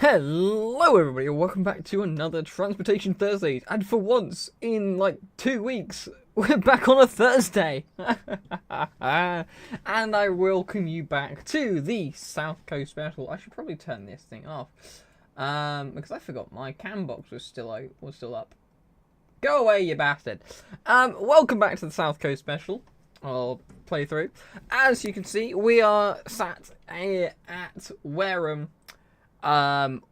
Hello everybody and welcome back to another Transportation Thursdays, and for once in like 2 weeks we're back on a Thursday and I welcome you back to the South Coast Special. I should probably turn this thing off because I forgot my cam box was still up. Go away, you bastard. Welcome back to the South Coast Special or playthrough. As you can see, we are sat at Wareham,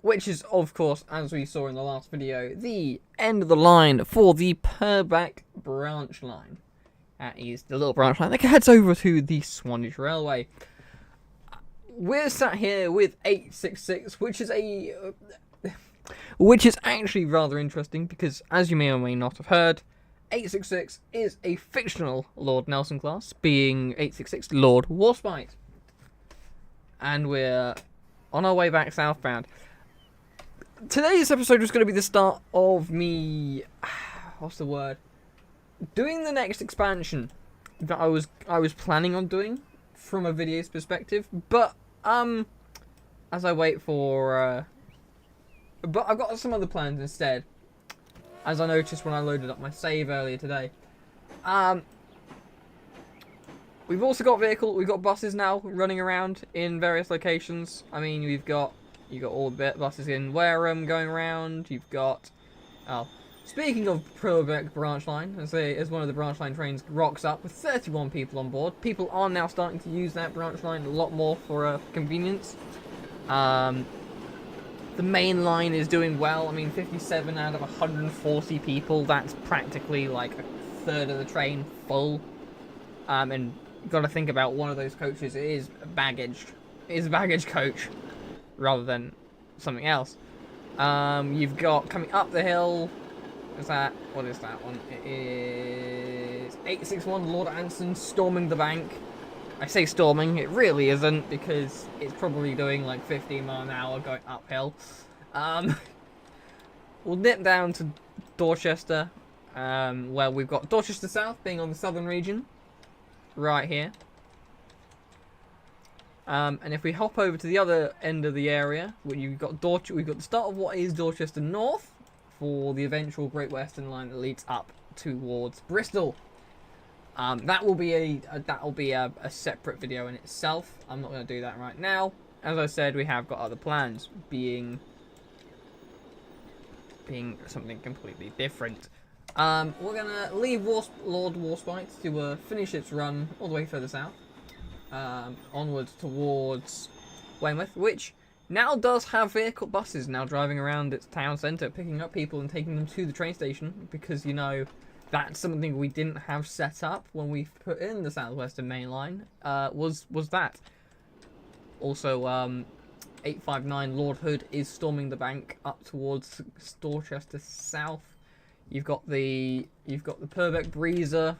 which is, of course, as we saw in the last video, the end of the line for the Purbeck branch line. That is the little branch line that heads over to the Swanage Railway. We're sat here with 866, which is actually rather interesting because, as you may or may not have heard, 866 is a fictional Lord Nelson class, being 866 Lord Warspite. And we're on our way back southbound. Today's episode was going to be the start of me, doing the next expansion that I was planning on doing from a video's perspective, but as I wait for but I've got some other plans instead, as I noticed when I loaded up my save earlier today. We've also got we've got buses now running around in various locations. I mean, you've got all the buses in Wareham going around. You've got, speaking of Purbeck branch line, as one of the branch line trains rocks up with 31 people on board. People are now starting to use that branch line a lot more for convenience. The main line is doing well. I mean, 57 out of 140 people. That's practically like a third of the train full. And you've got to think about one of those coaches is baggaged. It is a baggage coach rather than something else. You've got coming up the hill. What is that one? It is 861 Lord Anson storming the bank. I say storming, it really isn't, because it's probably doing like 15 miles an hour going uphill. We'll nip down to Dorchester, where we've got Dorchester South being on the southern region, right here. And if we hop over to the other end of the area, we've got the start of what is Dorchester North for the eventual Great Western Line that leads up towards Bristol. That will be a separate video in itself. I'm not going to do that right now. As I said, we have got other plans, being something completely different. We're going to leave Lord Warspite to finish its run all the way further south, onwards towards Weymouth, which now does have buses now driving around its town centre, picking up people and taking them to the train station, because, you know, that's something we didn't have set up when we put in the Southwestern Main Line, was that. Also, 859 Lord Hood is storming the bank up towards Dorchester South. You've got the Purbeck Breezer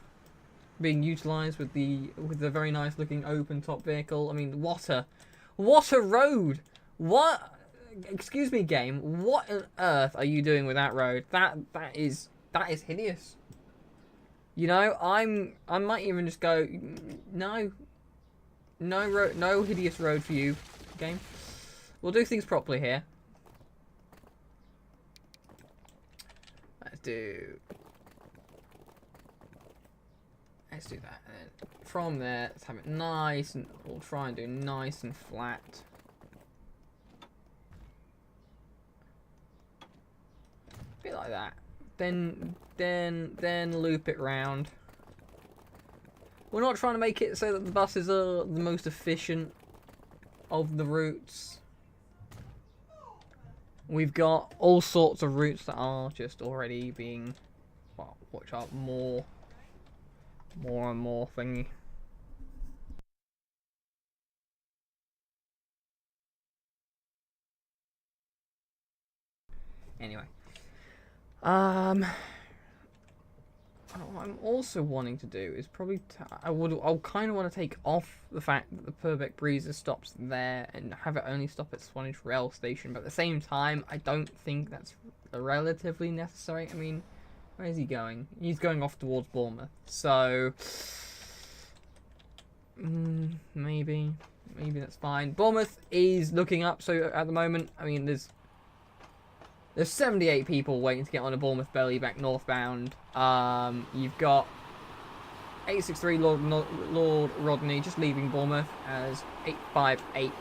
being utilised with the very nice looking open top vehicle. I mean, what a road! What excuse me, game. What on earth are you doing with that road? That is hideous. You know, I might even just go, no, no hideous road for you, game. We'll do things properly here. Let's do that. And then from there, let's have it nice, and we'll try and do nice and flat. A bit like that. Then loop it round. We're not trying to make it so that the buses are the most efficient of the routes. We've got all sorts of routes that are just already being, well, which are more and more thingy. Anyway, what I'm also wanting to do is probably I'll kind of want to take off the fact that the Purbeck Breezer stops there and have it only stop at Swanage Rail Station, but at the same time I don't think that's relatively necessary. I mean, where is he going? He's going off towards Bournemouth, so maybe that's fine. Bournemouth is looking up, so at the moment, I mean, there's 78 people waiting to get on a Bournemouth belly back northbound. You've got 863 Lord Rodney just leaving Bournemouth as 858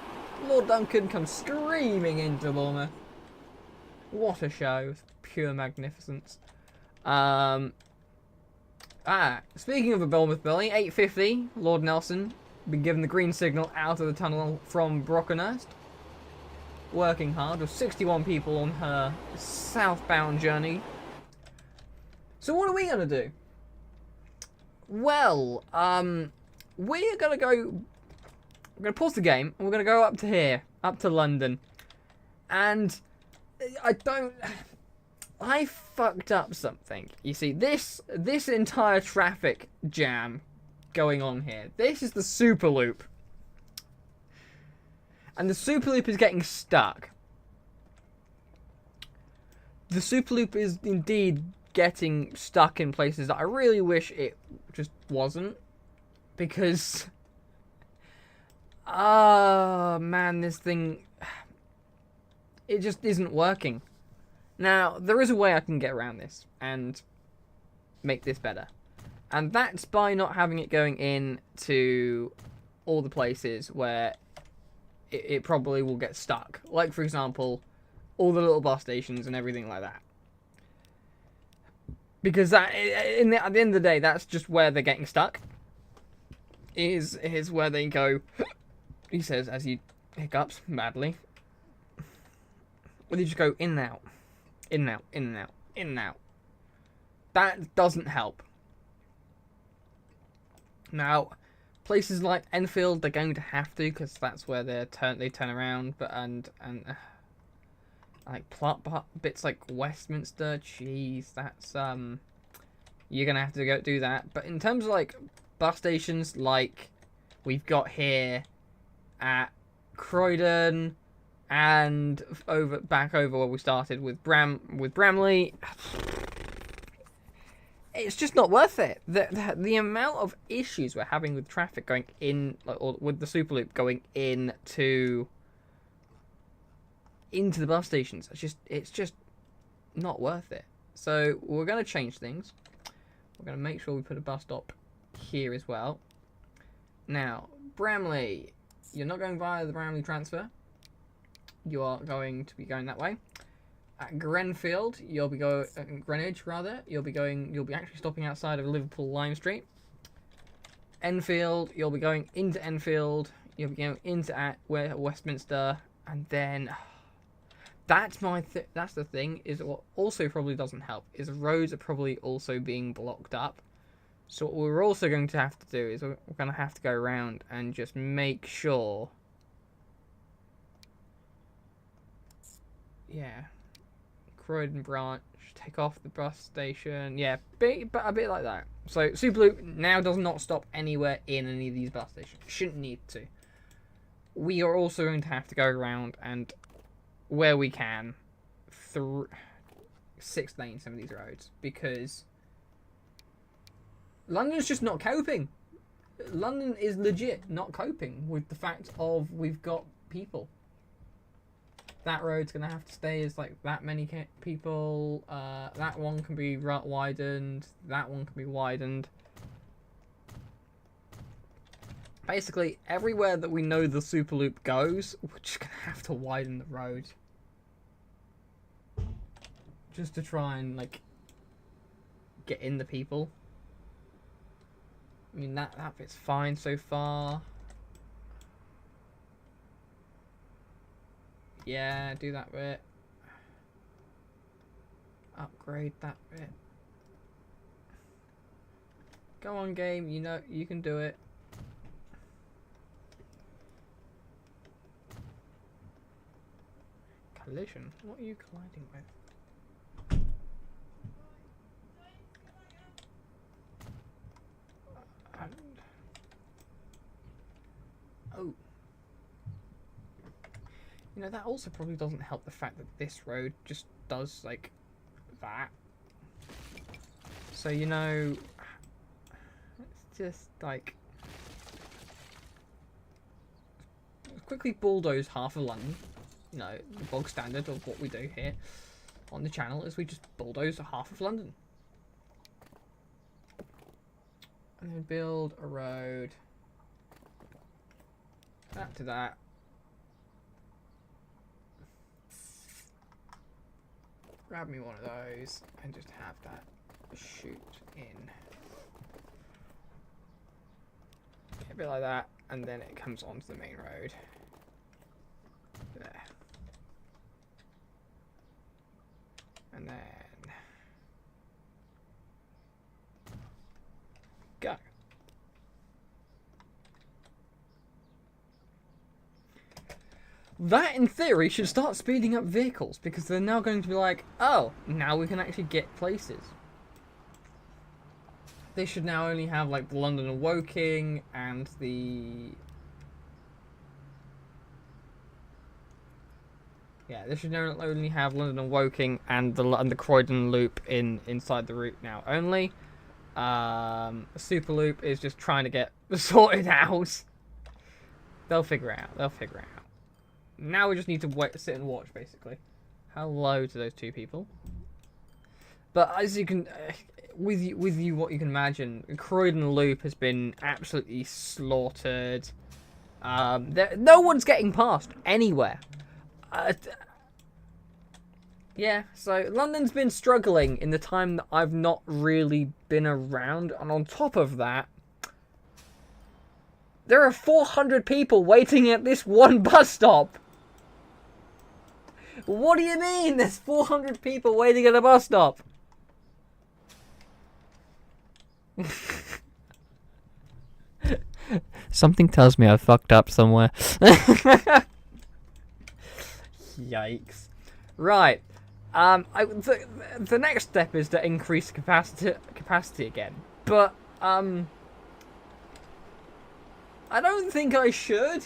Lord Duncan comes screaming into Bournemouth. What a show. Pure magnificence. Speaking of a Bournemouth belly, 850 Lord Nelson been given the green signal out of the tunnel from Brockenhurst. Working hard with 61 people on her southbound journey. So what are we gonna do? Well, we're gonna pause the game and we're gonna go up to here, up to London, and I fucked up something. You see, this entire traffic jam going on here. This is the Superloop. And the Superloop is getting stuck. The Superloop is indeed getting stuck in places that I really wish it just wasn't. Because... man, this thing... It just isn't working. Now, there is a way I can get around this and make this better. And that's by not having it going in to all the places where it probably will get stuck. Like, for example, all the little bus stations and everything like that. Because at the end of the day, that's just where they're getting stuck. Is where they go, he says, as he hiccups badly. Where they just go in and out. In and out, in and out, in and out. That doesn't help. Now, places like Enfield, they're going to have to, because that's where they turn around. But like bits like Westminster, jeez, that's you're gonna have to go do that. But in terms of like bus stations, like we've got here at Croydon and back over where we started with Bramley. It's just not worth it. The amount of issues we're having with traffic going in, or with the Superloop going into the bus stations, it's just not worth it. So we're going to change things. We're going to make sure we put a bus stop here as well. Now, Bramley, you're not going via the Bramley transfer. You are going to be going that way. At Greenwich, you'll be actually stopping outside of Liverpool Lime Street. Enfield, you'll be going into Enfield. You'll be going into Westminster, and then that's the thing. Is what also probably doesn't help is roads are probably also being blocked up. So what we're also going to have to do is we're going to have to go around and just make sure. Yeah. Croydon branch, take off the bus station. Yeah, a bit like that. So Superloop now does not stop anywhere in any of these bus stations. Shouldn't need to. We are also going to have to go around and where we can, 6 lane some of these roads, because London's just not coping. London is legit not coping with the fact of we've got people. That road's gonna have to stay as like that many people. That one can be widened. That one can be widened. Basically, everywhere that we know the Superloop goes, we're just gonna have to widen the road. Just to try and like get in the people. I mean that bit's fine so far. Yeah, do that bit. Upgrade that bit. Go on, game. You know you can do it. Collision. What are you colliding with? Oh. You know, that also probably doesn't help the fact that this road just does, like, that. So, you know, it's just, like, quickly bulldoze half of London. You know, the bog standard of what we do here on the channel is we just bulldoze half of London. And then build a road. That to that. Grab me one of those and just have that shoot in. A bit like that, and then it comes onto the main road. There. And then go. That, in theory, should start speeding up vehicles, because they're now going to be like, oh, now we can actually get places. They should now only have, like, the London and Woking and the... Yeah, they should now only have London and Woking and the Croydon Loop inside the route now only. Superloop is just trying to get sorted out. They'll figure it out. They'll figure it out. Now we just need to wait, sit and watch, basically. Hello to those two people. But as you can, with you, what you can imagine, Croydon Loop has been absolutely slaughtered. No one's getting past anywhere. Yeah, so London's been struggling in the time that I've not really been around, and on top of that, there are 400 people waiting at this one bus stop. What do you mean there's 400 people waiting at a bus stop? Something tells me I fucked up somewhere. Yikes. Right. The next step is to increase capacity again. But, I don't think I should.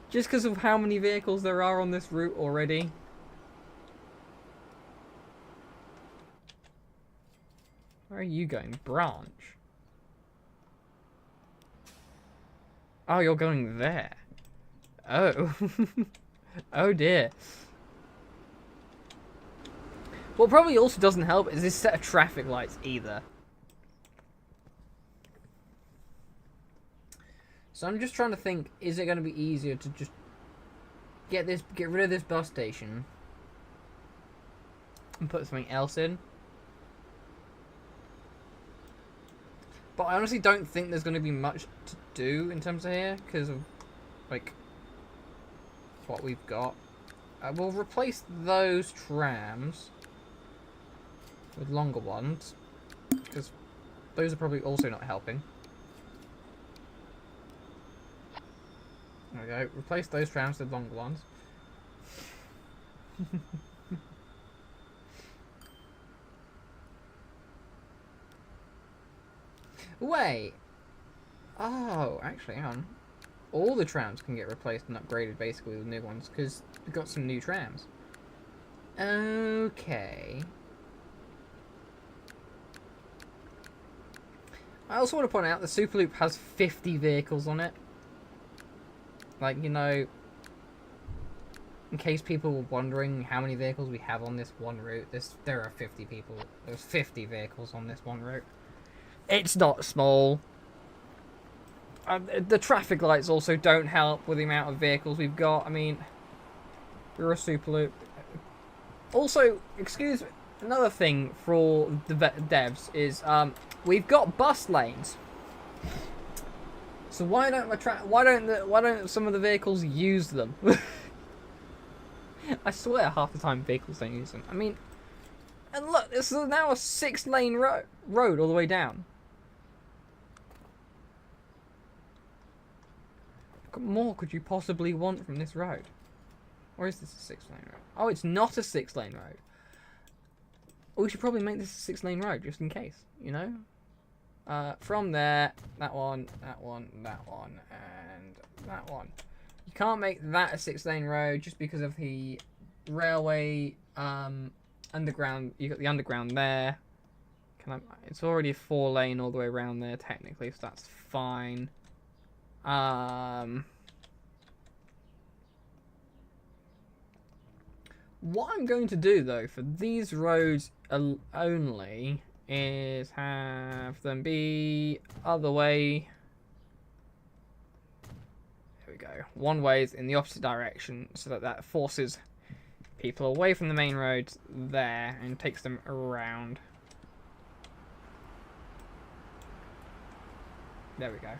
Just because of how many vehicles there are on this route already. Where are you going? Branch. Oh, you're going there. Oh. Oh dear. What probably also doesn't help is this set of traffic lights either. So I'm just trying to think, is it going to be easier to just get rid of this bus station and put something else in? But I honestly don't think there's going to be much to do in terms of here, because of, like, what we've got. We'll replace those trams with longer ones, because those are probably also not helping. There we go. Replace those trams with longer ones. Wait. Oh, actually, hang on. all the trams can get replaced and upgraded basically with new ones because we've got some new trams. Okay. I also want to point out the Superloop has 50 vehicles on it. Like, you know, in case people were wondering how many vehicles we have on this one route, there are 50 people. There's 50 vehicles on this one route. It's not small. The traffic lights also don't help with the amount of vehicles we've got. I mean, we're a Superloop. Also, excuse me, another thing for all the devs is we've got bus lanes. So why don't some of the vehicles use them? I swear half the time vehicles don't use them. I mean, and look, this is now a 6-lane road all the way down. What more could you possibly want from this road? Or is this a 6-lane road? Oh, it's not a 6-lane road. We should probably make this a 6-lane road just in case, you know? From there, that one, that one, that one, and that one. You can't make that a 6-lane road just because of the railway underground. You got the underground there. It's already a 4-lane all the way around there technically, so that's fine. What I'm going to do though for these roads only is have them be other way. There we go. One way is in the opposite direction, so that forces people away from the main road there and takes them around. There we go.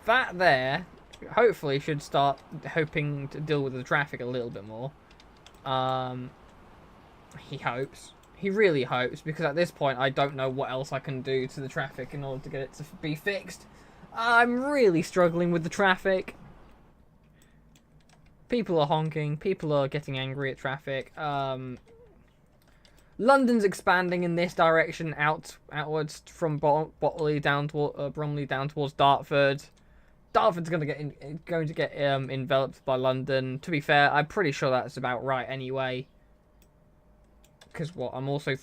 That there hopefully should start hoping to deal with the traffic a little bit more. He hopes. He really hopes, because at this point I don't know what else I can do to the traffic in order to get it to be fixed. I'm really struggling with the traffic. People are honking. People are getting angry at traffic. London's expanding in this direction outwards from Bromley down towards Dartford. Dartford's going to get enveloped by London. To be fair, I'm pretty sure that's about right anyway. Because I'm also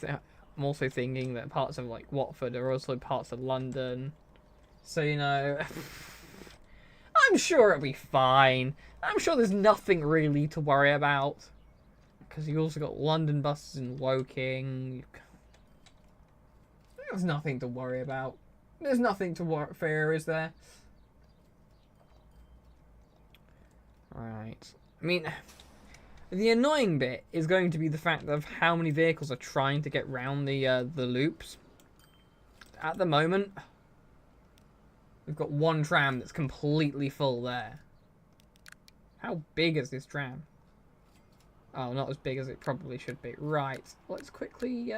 thinking that parts of like Watford are also parts of London. So, you know, I'm sure it'll be fine. I'm sure there's nothing really to worry about. Because you also got London buses in Woking. There's nothing to worry about. There's nothing to fear, is there? Right. I mean, the annoying bit is going to be the fact of how many vehicles are trying to get round the loops. At the moment, we've got one tram that's completely full there. How big is this tram? Oh, not as big as it probably should be. Right. Let's quickly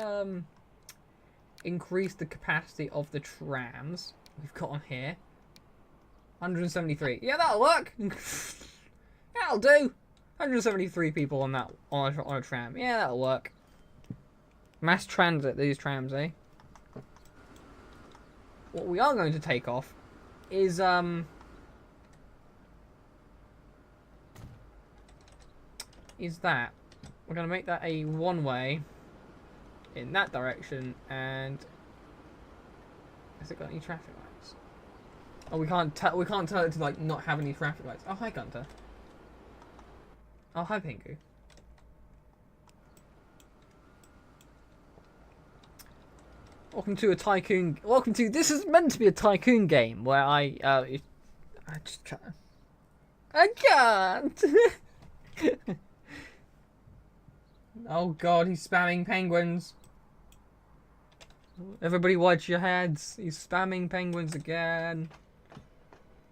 increase the capacity of the trams we've got on here. 173. Yeah, that'll work. That'll do. 173 people on a tram. Yeah, that'll work. Mass transit, these trams, eh? What we are going to take off is that. We're going to make that a one-way in that direction, and has it got any traffic lights? Oh, we can't tell it to like not have any traffic lights. Oh, hi Gunter. Oh, hi Pingu. Welcome to a tycoon. Welcome to. This is meant to be a tycoon game where I just can't. I can't. Oh god, he's spamming penguins. Everybody watch your heads. He's spamming penguins again.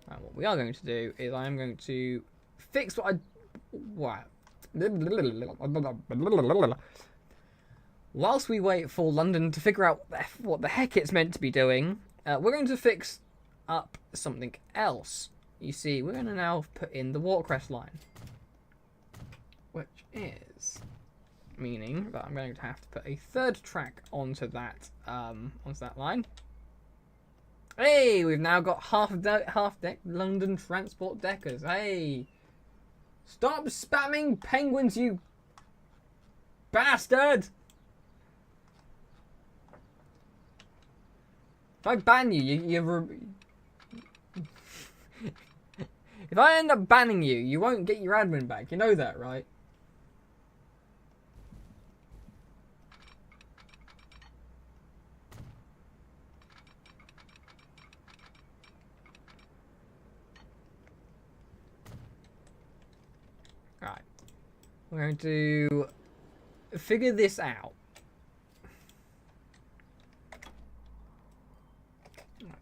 Right, what we are going to do is I am going to fix what I... What? Whilst we wait for London to figure out what the heck it's meant to be doing, we're going to fix up something else. You see, we're going to now put in the Watercress line. Which is... meaning that I'm going to have to put a third track onto that line. Hey, we've now got half deck London Transport deckers. Hey, stop spamming penguins, you bastard! If I ban you, if I end up banning you, you won't get your admin back. You know that, right? Alright. We're going to figure this out.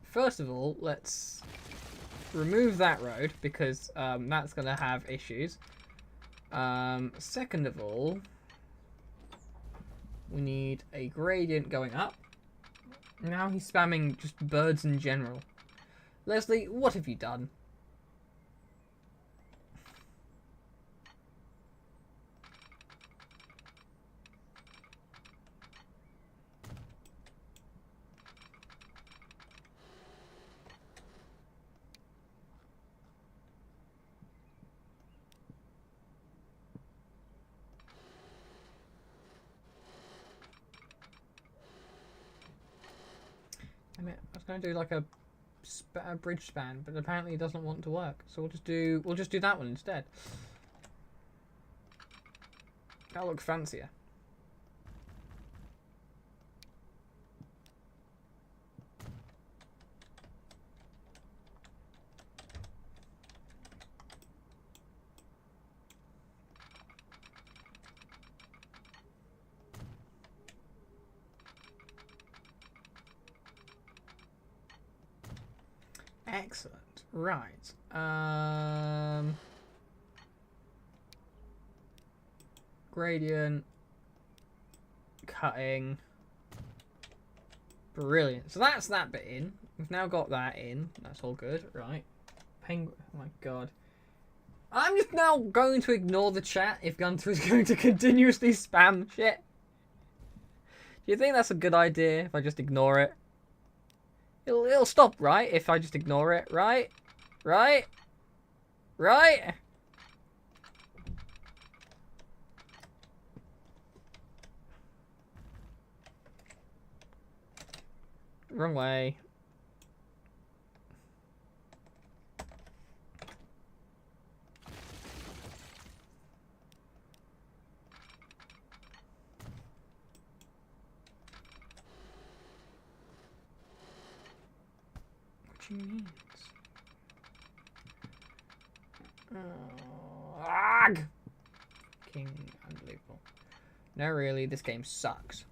First of all, let's remove that road because that's going to have issues. Second of all, we need a gradient going up. Now he's spamming just birds in general. Leslie, what have you done? I was going to do like a bridge span, but apparently it doesn't want to work. So we'll just do that one instead. That'll look fancier. Excellent. Right. Gradient. Cutting. Brilliant. So that's that bit in. We've now got that in. That's all good. Right. Penguin. Oh my god. I'm just now going to ignore the chat if Gunter is going to continuously spam shit. Do you think that's a good idea if I just ignore it? It'll stop, right? If I just ignore it, right? Right? Right? Wrong way. Means. Ugh. King, unbelievable. No, really, this game sucks.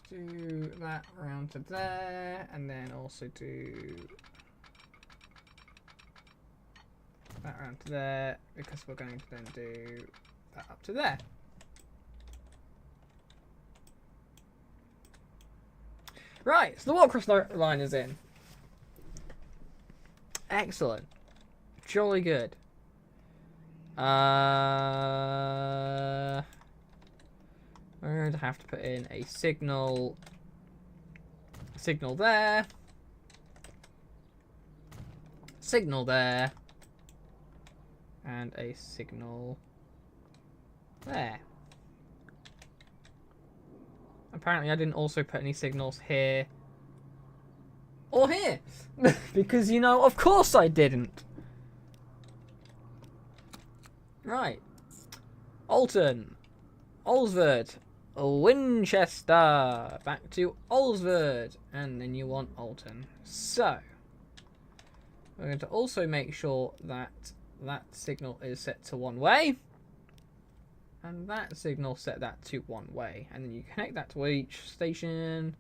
Do that round to there, and then also do that round to there, because we're going to then do that up to there. Right, so the watercross line is in. Excellent. Jolly good. We're going to have to put in a signal there, signal there, and a signal there. Apparently I didn't also put any signals here or here. Because, you know, of course I didn't. Right. Alton. Oldsford. Winchester. Back to Oldsford. And then you want Alton. So, we're going to also make sure that that signal is set to one way. And that signal set that to one way. And then you connect that to each station.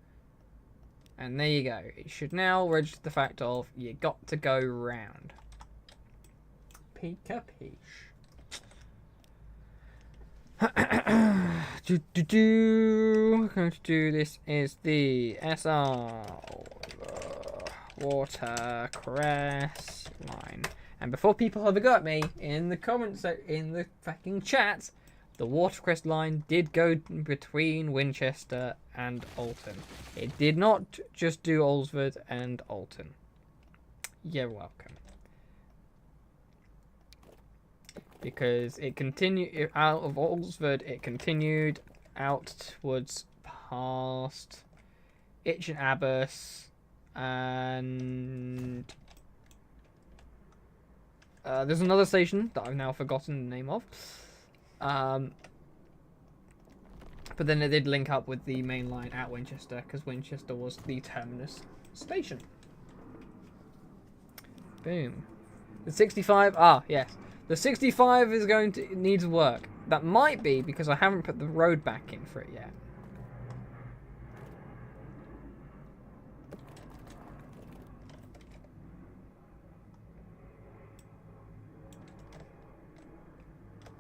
And there you go. It should now register the fact of you got to go round. Pika-pish. Going to do this is the SR watercress line. And before people have a go at me in the comments, in the fucking chat, the watercress line did go between Winchester and Alton. It did not just do Oldsford and Alton. You're welcome. Because it continued out of Oldsford, it continued outwards past Itchen Abbas, and there's another station that I've now forgotten the name of. But then it did link up with the main line at Winchester, because Winchester was the terminus station. Boom. The 65, yes. The 65 is going to needs work. That might be because I haven't put the road back in for it yet.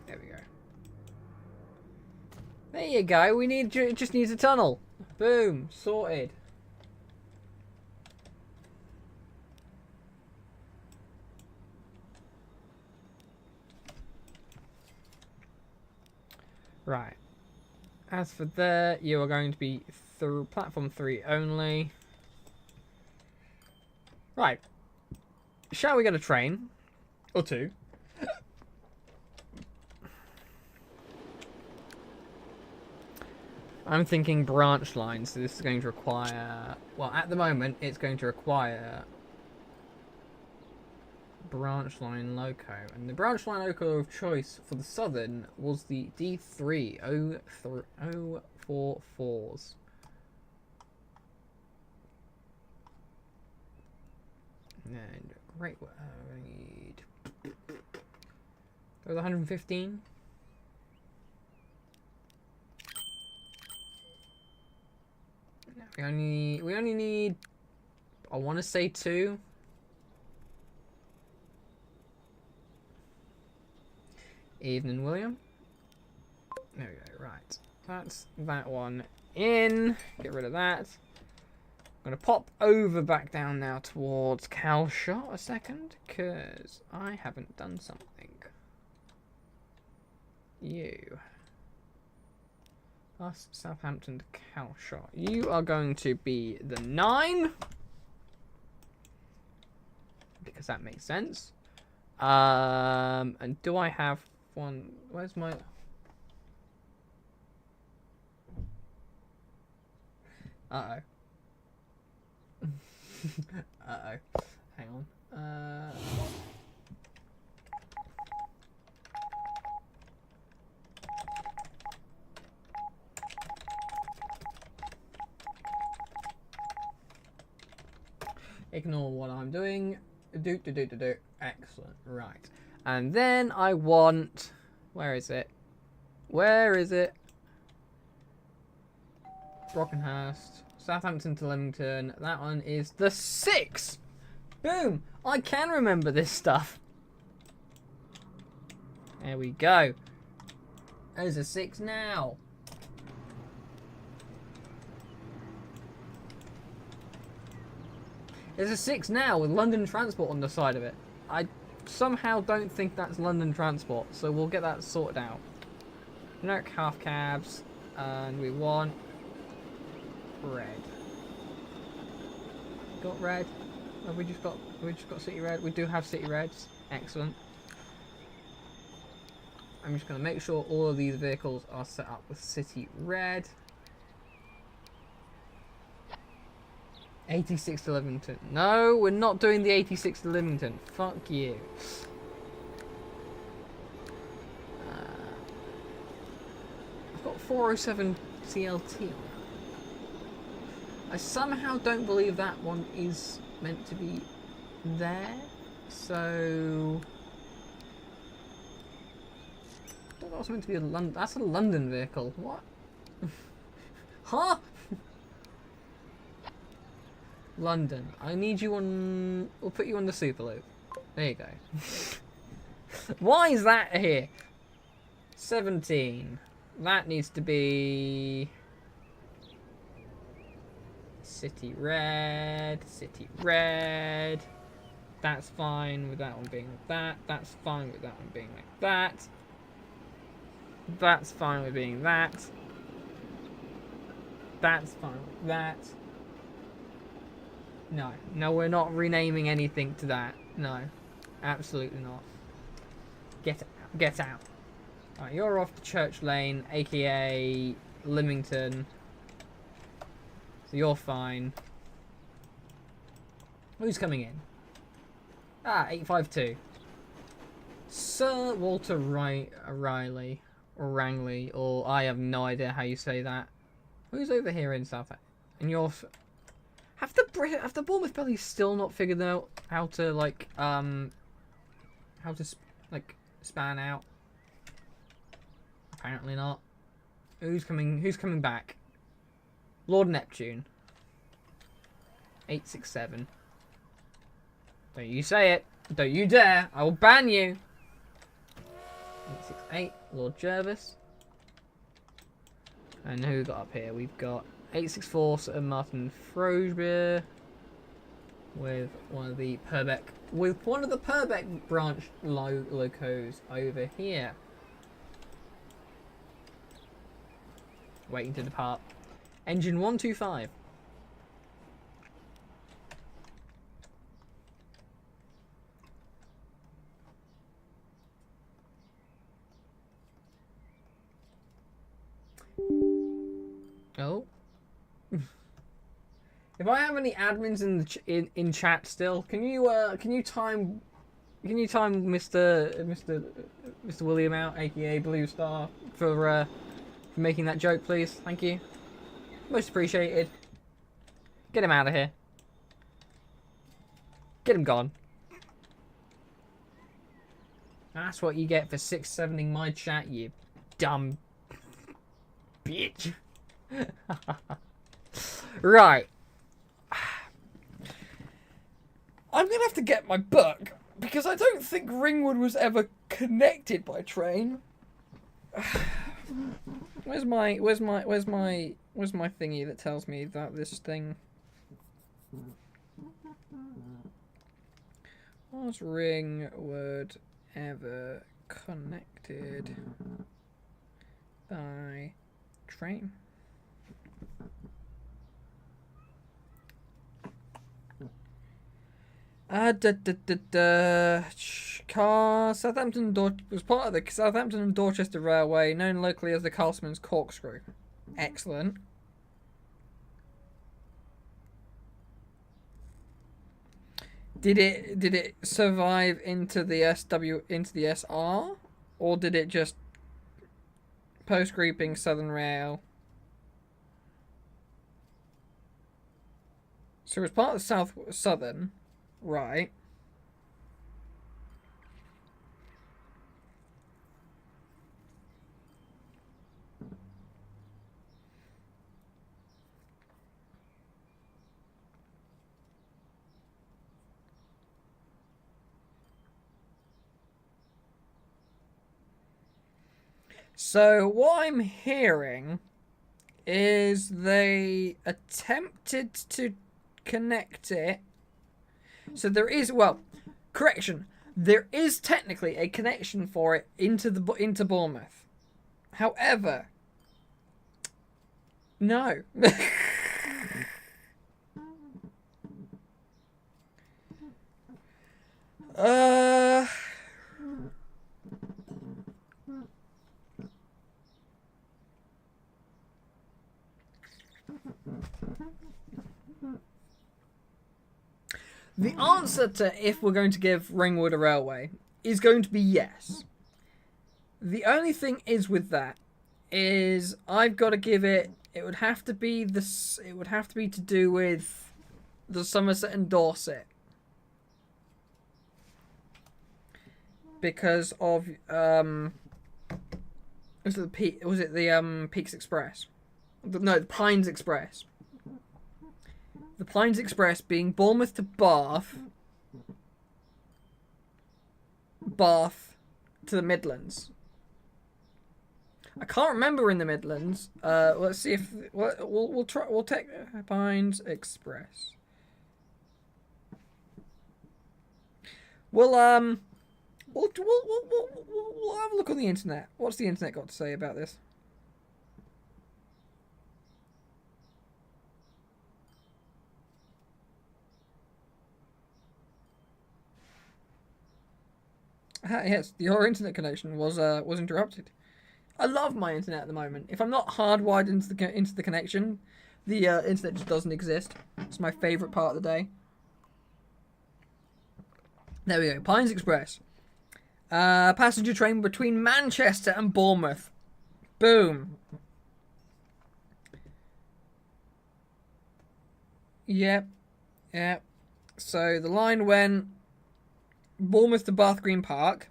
There we go. There you go. We need it just needs a tunnel. Boom, sorted. Right. As for there, you are going to be through platform 3 only. Right. Shall we get a train? Or two? I'm thinking branch lines, so this is going to require... Well, at the moment, it's going to require... branch line loco, and the branch line loco of choice for the southern was the D3044s. And great, we need. There was 115. We only need. I want to say 2. Evening, William. There we go, right. That's that one in. Get rid of that. I'm going to pop over back down now towards Calshot a second, because I haven't done something. You. Us, Southampton to Calshot. You are going to be the 9. Because that makes sense. And do I have one? Where's my... Uh-oh. Uh-oh. Hang on. Ignore what I'm doing. Do. Excellent. Right. And then I want... Where is it? Where is it? Brockenhurst. Southampton to Leamington. That one is the 6! Boom! I can remember this stuff. There we go. There's a 6 now. There's a 6 now with London Transport on the side of it. I somehow don't think that's London Transport, so we'll get that sorted out. Generic half cabs, and we want red. Got red? Have we just got City Red? We do have City Reds. Excellent. I'm just going to make sure all of these vehicles are set up with city red. 86 to Livington. No, we're not doing the 86 to Livington. Fuck you. I've got 407 CLT. I somehow don't believe that one is meant to be there. So... I thought that was meant to be a London... That's a London vehicle. What? Huh? London. I need you on... We'll put you on the Superloop. There you go. Why is that here? 17. That needs to be... City red. City red. That's fine with that one being like that. That's fine with that one being like that. That's fine with being that. That's fine with that. No. No, we're not renaming anything to that. No. Absolutely not. Get out. Get out. Alright, you're off to Church Lane, aka Lymington. So you're fine. Who's coming in? Ah, 852. Sir Walter Riley. Or Rangley. Or I have no idea how you say that. Who's over here in South... And you're... Have the Bournemouth Bellies still not figured out how to, like, how to, like, span out? Apparently not. Who's coming back? Lord Neptune. 867. Don't you say it. Don't you dare. I will ban you. 868. Lord Jervis. And who got up here? We've got 864 Sir Martin Frobisher with one of the Purbeck branch locos over here. Waiting to depart. Engine 125. Oh. If I have any admins in the in chat still, can you time Mr. William out, aka Blue Star, for making that joke, please? Thank you. Most appreciated. Get him out of here. Get him gone. That's what you get for 6-7ing my chat, you dumb bitch. Right. I'm going to have to get my book, because I don't think Ringwood was ever connected by train. Where's my thingy that tells me that this thing was Ringwood ever connected by train? Southampton was part of the Southampton and Dorchester Railway, known locally as the Castlemain's Corkscrew. Excellent. Did it survive into the SR, or did it just post grouping Southern Rail? So it was part of Southern. Right. So what I'm hearing is they attempted to connect it. So there is, well, correction. There is technically a connection for it into Bournemouth. However, no. The answer to if we're going to give Ringwood a railway is going to be yes. The only thing is with that is I've got to give it. It would have to be this. It would have to be to do with the Somerset and Dorset because of was it the Peaks Express? No, the Pines Express. The Pines Express being Bournemouth to Bath, Bath to the Midlands. I can't remember in the Midlands. Let's see if we'll try. We'll take Pines Express. We'll have a look on the internet. What's the internet got to say about this? Yes, your internet connection was interrupted. I love my internet at the moment. If I'm not hardwired into the connection, the internet just doesn't exist. It's my favourite part of the day. There we go. Pines Express. Passenger train between Manchester and Bournemouth. Boom. Yep. Yep. So the line went Bournemouth to Bath Green Park.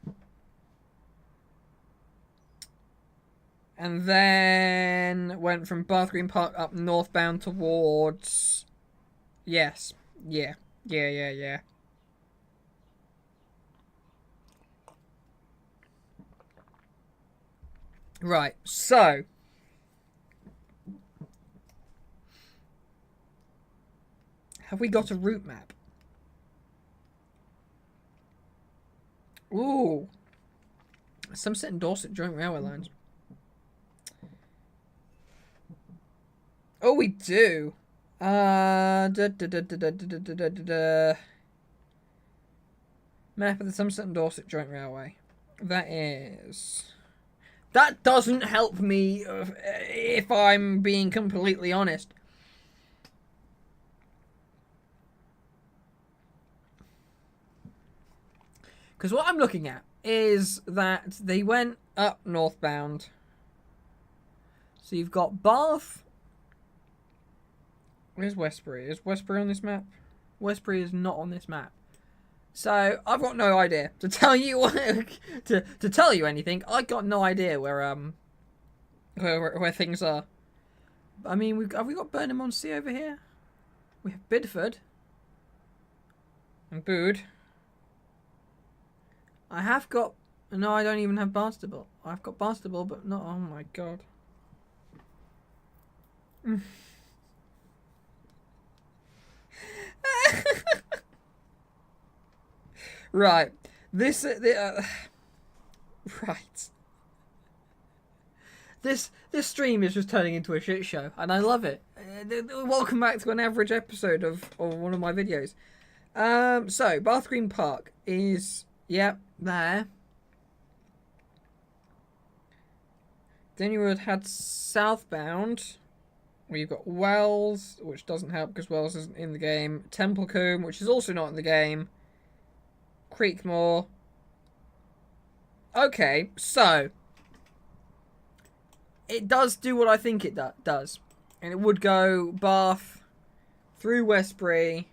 And then went from Bath Green Park up northbound towards... Yes. Yeah. Right, so... Have we got a route map? Ooh. Somerset and Dorset joint railway lines. Oh, we do. Map of the Somerset and Dorset joint railway. That is... That doesn't help me if I'm being completely honest. Because what I'm looking at is that they went up northbound. So you've got Bath. Where's Westbury? Is Westbury on this map? Westbury is not on this map. So I've got no idea to tell you to tell you anything. I got no idea where things are. I mean, have we got Burnham-on-Sea over here? We have Bideford and Bude. I have got... No, I don't even have Barnstable. I've got Barnstable, but not... Oh, my God. Right. Right. This stream is just turning into a shit show, and I love it. Welcome back to an average episode of one of my videos. So, Bath Green Park is... Yep, there. Then you would have had southbound, where you've got Wells, which doesn't help because Wells isn't in the game. Templecombe, which is also not in the game. Creekmore. Okay, so it does do what I think it does. And it would go Bath, through Westbury,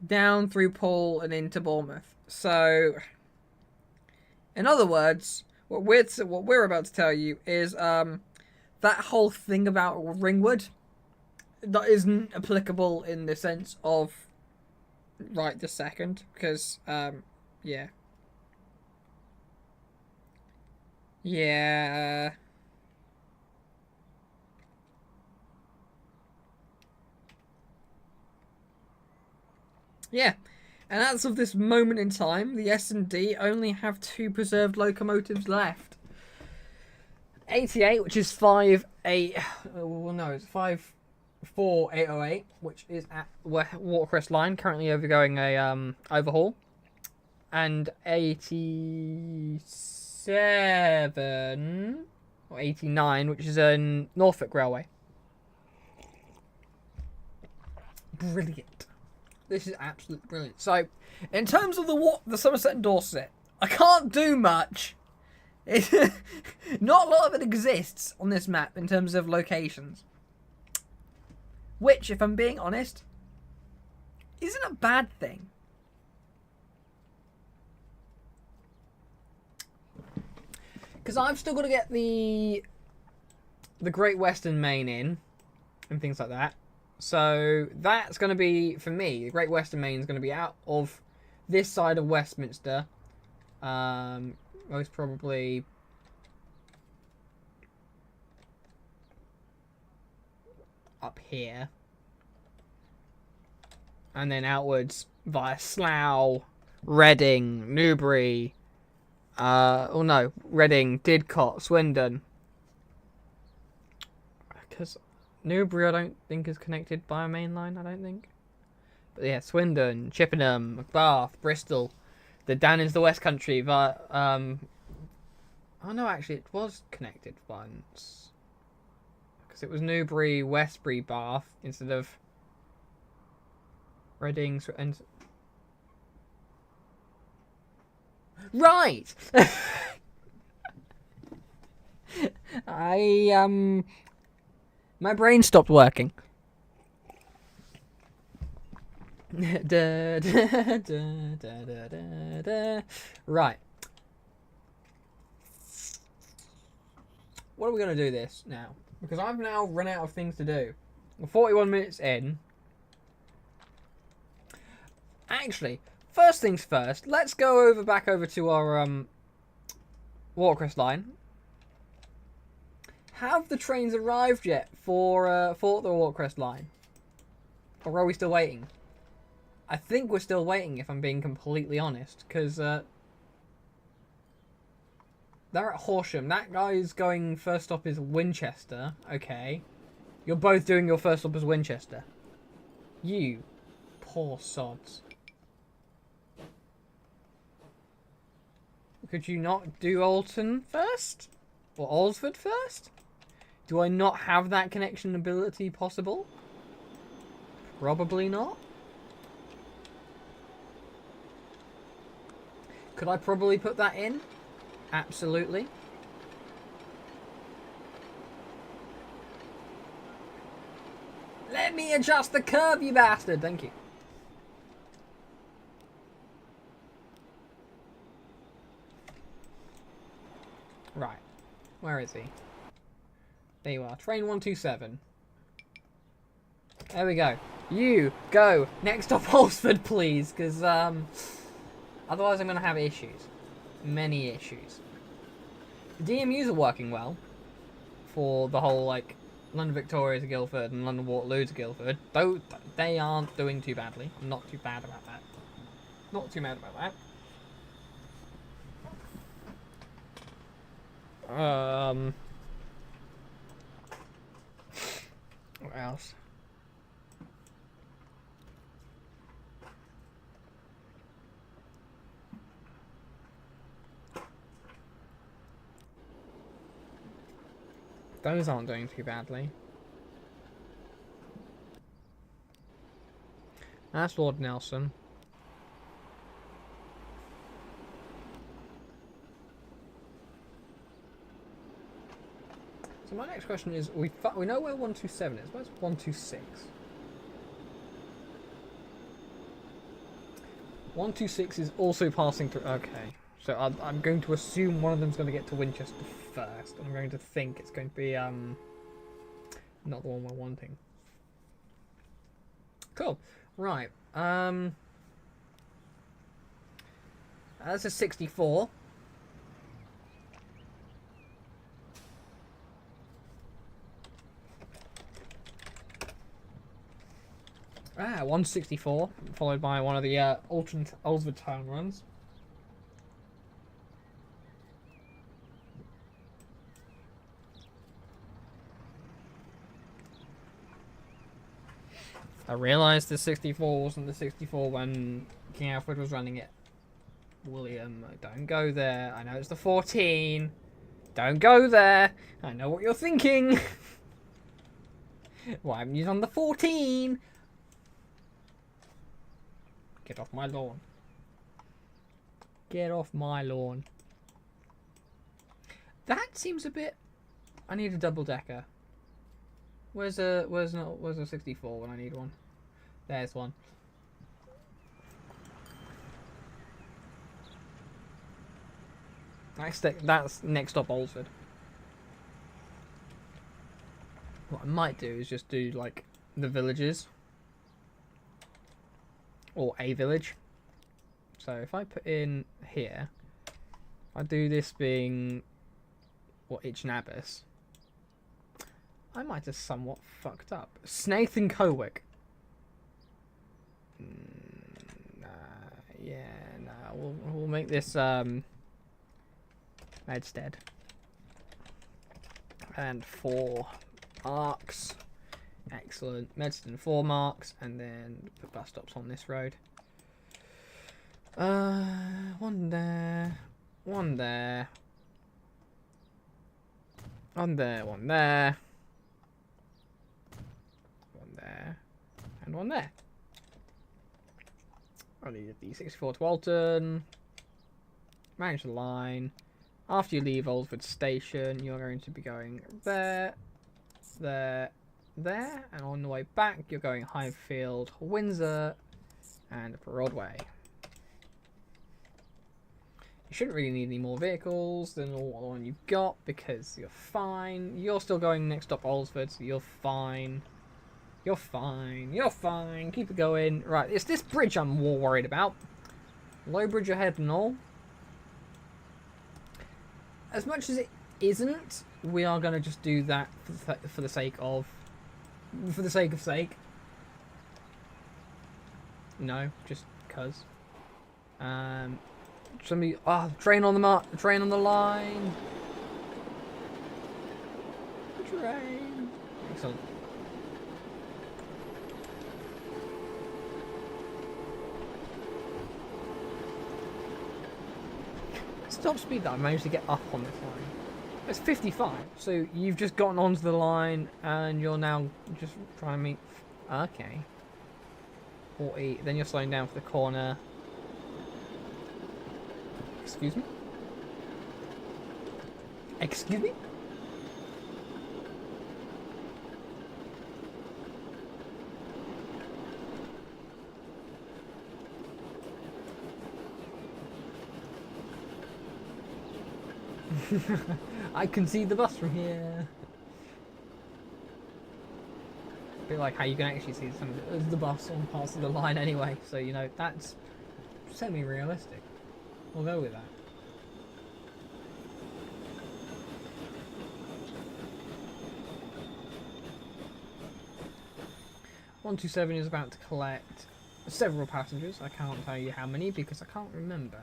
down through Poole and into Bournemouth. So, in other words, what we're about to tell you is that whole thing about Ringwood that isn't applicable in the sense of right this second, because yeah. And as of this moment in time, the S&D only have 2 preserved locomotives left. 88, which is 58... Well, no, it's 54808, which is at Watercress Line, currently undergoing a overhaul. And 87... Or 89, which is a Norfolk Railway. Brilliant. This is absolutely brilliant. So, in terms of the Somerset and Dorset, I can't do much. Not a lot of it exists on this map in terms of locations. Which, if I'm being honest, isn't a bad thing. Because I've still got to get the Great Western Main in and things like that. So that's going to be, for me, the Great Western Main is going to be out of this side of Westminster. Most probably up here. And then outwards via Slough, Reading, Newbury, Reading, Didcot, Swindon. Because Newbury I don't think is connected by a main line, I don't think. But yeah, Swindon, Chippenham, Bath, Bristol. The down into the West Country via oh no, actually it was connected once. Because it was Newbury, Westbury, Bath instead of Reading and right. My brain stopped working. Right. What are we going to do this now? Because I've now run out of things to do. We're 41 minutes in. Actually, first things first, let's go back over to our Watercress line. Have the trains arrived yet for the Watercress line? Or are we still waiting? I think we're still waiting, if I'm being completely honest, because they're at Horsham. That guy's going first stop is Winchester. Okay. You're both doing your first stop as Winchester. You poor sods. Could you not do Alton first? Or Alresford first? Do I not have that connection ability possible? Probably not. Could I probably put that in? Absolutely. Let me adjust the curve, you bastard! Thank you. Right. Where is he? There you are. Train 127. There we go. You go next stop Alresford, please, because otherwise I'm going to have issues. Many issues. The DMUs are working well for the whole, like, London Victoria to Guildford and London Waterloo to Guildford. Though they aren't doing too badly. I'm not too bad about that. Not too mad about that. What else? Those aren't doing too badly. That's Lord Nelson. So my next question is, we know where 127 is. Where's 126? 126 is also passing through. Okay, so I'm going to assume one of them's going to get to Winchester first. I'm going to think it's going to be not the one we're wanting. Cool. Right. That's a 64. Ah, 164, followed by one of the Alresford town runs. I realised the 64 wasn't the 64 when King Alfred was running it. William, don't go there. I know it's the 14. Don't go there. I know what you're thinking. Why haven't you done the 14? Get off my lawn. Get off my lawn. That seems a bit... I need a double decker. Where's a 64 when I need one? There's one. That's next up Alresford. What I might do is just do like the villages. Or a village. So if I put in here, I do this being what Itchnabis. I might have somewhat fucked up. Snaith and Cowick. Yeah, nah. We'll make this Medstead. And 4 marks. Excellent. Medstead 4 marks, and then put bus stops on this road. One there. One there. One there. One there. One there. And one there. I need a B64 to Walton. Manage the line. After you leave Alresford Station, you're going to be going there, there, there, and on the way back, you're going Highfield, Windsor, and Broadway. You shouldn't really need any more vehicles than all the one you've got because you're fine. You're still going next up Alresford, so you're fine. You're fine. You're fine. Keep it going. Right, it's this bridge I'm more worried about. Low bridge ahead and all. As much as it isn't, we are going to just do that for the sake of... For the sake of sake. No, just cuz. Somebody... Ah, oh, train on the mark. Train on the line. Train. Excellent. Top speed that I managed to get up on this line. It's 55, so you've just gotten onto the line and you're now just trying to meet... Okay. 40, then you're slowing down for the corner. Excuse me? Excuse me? I can see the bus from here. A bit like how you can actually see some of the bus on parts of the line anyway, so you know, that's semi-realistic. We'll go with that. "127 is about to collect several passengers. I can't tell you how many because I can't remember.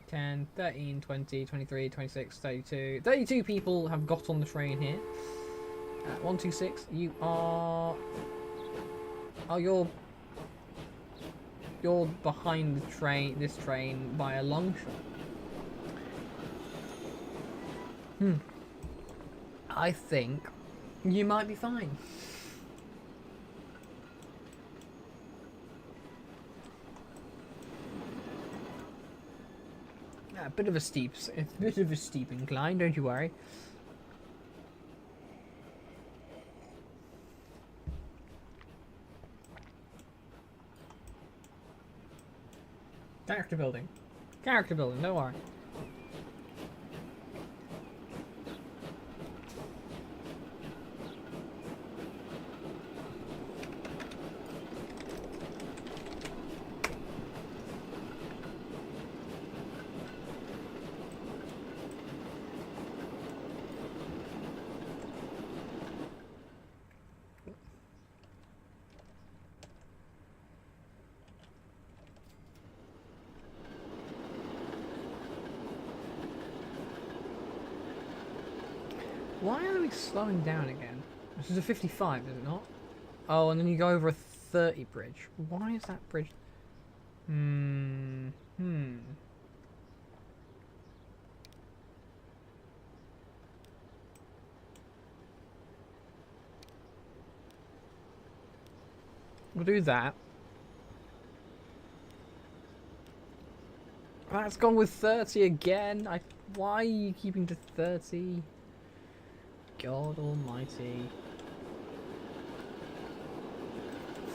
10, 13, 20, 23, 26, 32. 32 people have got on the train here. 126, you are... Oh, you're behind the train, this train by a long shot. I think you might be fine. A bit of a steep incline, don't you worry. Character building, don't worry. Why are we slowing down again? This is a 55, is it not? Oh, and then you go over a 30 bridge. Why is that bridge... We'll do that. That's gone with 30 again. Why are you keeping to 30? God almighty.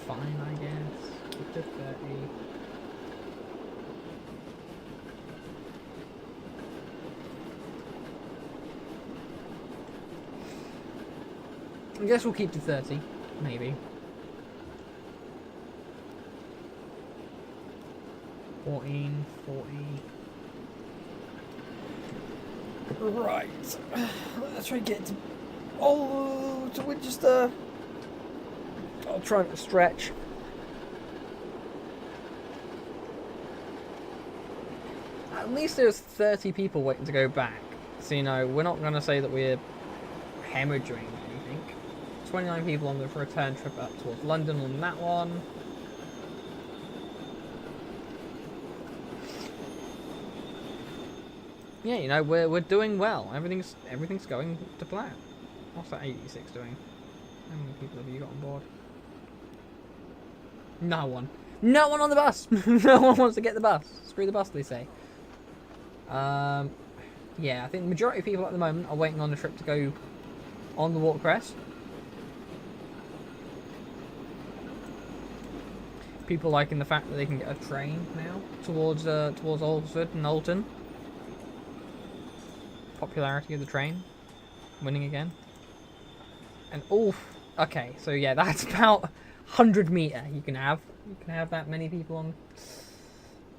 Fine, I guess. Keep to 30. I guess we'll keep to 30, maybe. 14, 40. Right. Let's try to get to Winchester. I'll try to stretch. At least there's 30 people waiting to go back. So, you know, we're not going to say that we're hemorrhaging anything. 29 people on the return trip up towards London on that one. Yeah, you know, we're doing well. Everything's going to plan. What's that 86 doing? How many people have you got on board? No one. No one on the bus! No one wants to get the bus. Screw the bus, they say. Yeah, I think the majority of people at the moment are waiting on the trip to go on the Watercress. People liking the fact that they can get a train now towards Alresford and Alton. Popularity of the train winning again. And okay, so yeah, that's about 100 meter you can have that many people on.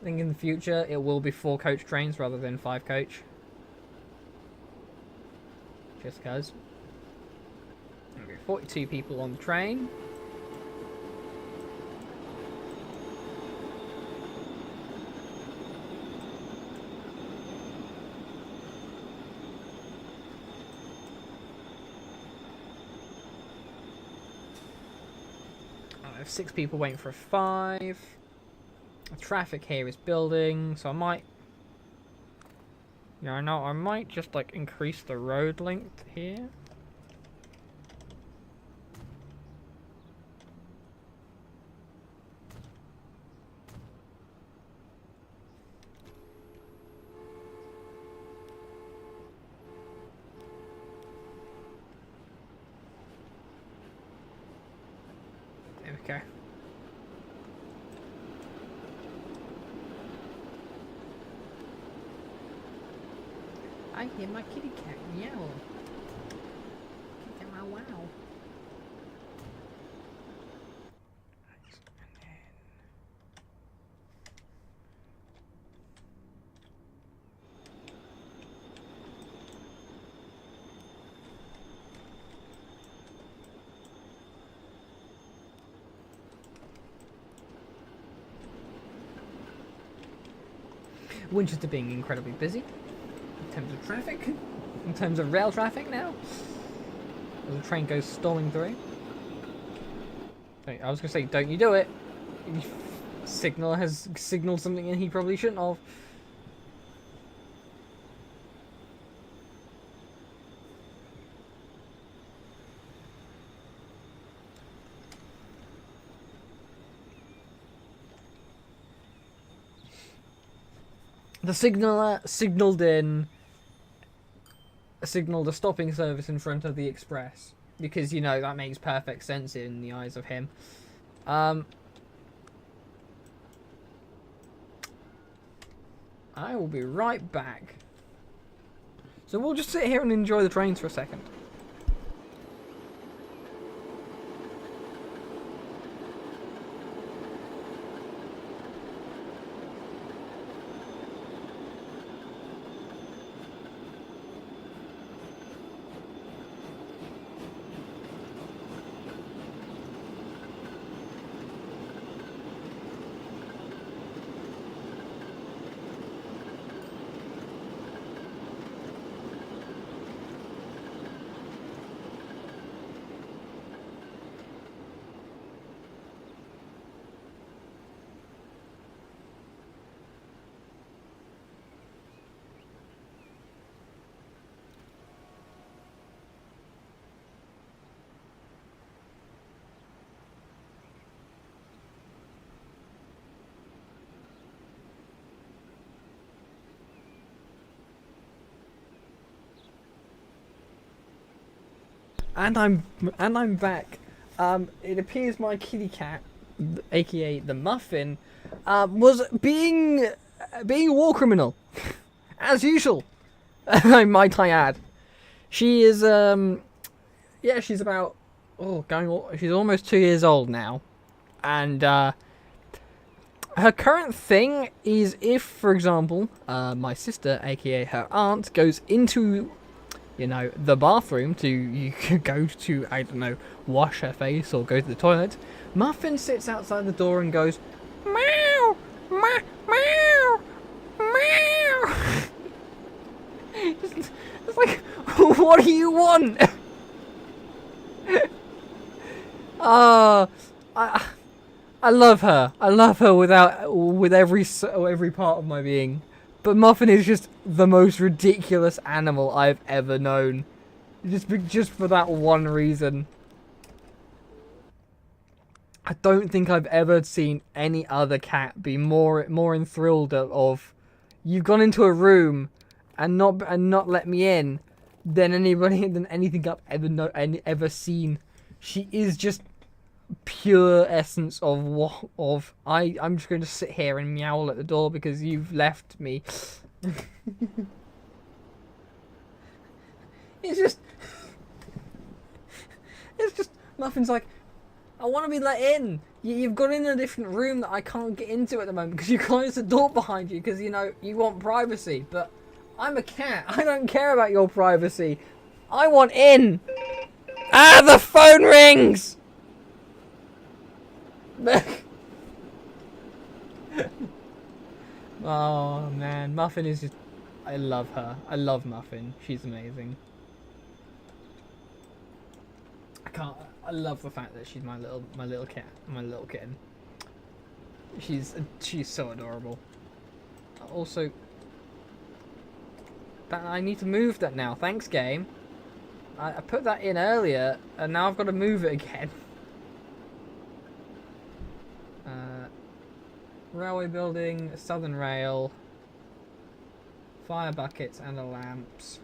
I think in the future it will be 4 coach trains rather than 5 coach, just because. Okay, 42 people on the train. I have 6 people waiting for a 5. The traffic here is building, so I might... Yeah, I know, I might just, like, increase the road length here. There we go. I hear my kitty cat meow. Kitty cat meow wow. Right, and then... Winchester being incredibly busy. In terms of traffic, in terms of rail traffic now, as the train goes storming through. I was gonna say, don't you do it. Signal has signaled something and he probably shouldn't have. The signaller signalled a stopping service in front of the express because, you know, that makes perfect sense in the eyes of him. I will be right back. So we'll just sit here and enjoy the trains for a second. I'm back. It appears my kitty cat, aka the Muffin, was being a war criminal, as usual. Might I add? She is yeah, she's about she's almost 2 years old now, and her current thing is if, for example, my sister, aka her aunt, goes into, you know, the bathroom you can go to, I don't know, wash her face or go to the toilet, Muffin sits outside the door and goes, meow, meow, meow, meow. It's like, what do you want? I love her. I love her with every part of my being. But Muffin is just the most ridiculous animal I've ever known. Just for that one reason. I don't think I've ever seen any other cat be more enthralled of you've gone into a room and not let me in than anything I've ever seen. She is just pure essence of I'm just going to sit here and meow at the door because you've left me. it's just Muffin's like, I want to be let in. You've got in a different room that I can't get into at the moment because you closed the door behind you because, you know, you want privacy. But I'm a cat. I don't care about your privacy. I want in. Ah, the phone rings. Oh man, Muffin is just, I love her. I love Muffin. She's amazing. I love the fact that she's my little cat, my little kitten. She's so adorable. Also, I need to move that now. Thanks, game. I put that in earlier, and now I've got to move it again. Railway building, Southern Rail, fire buckets and the lamps.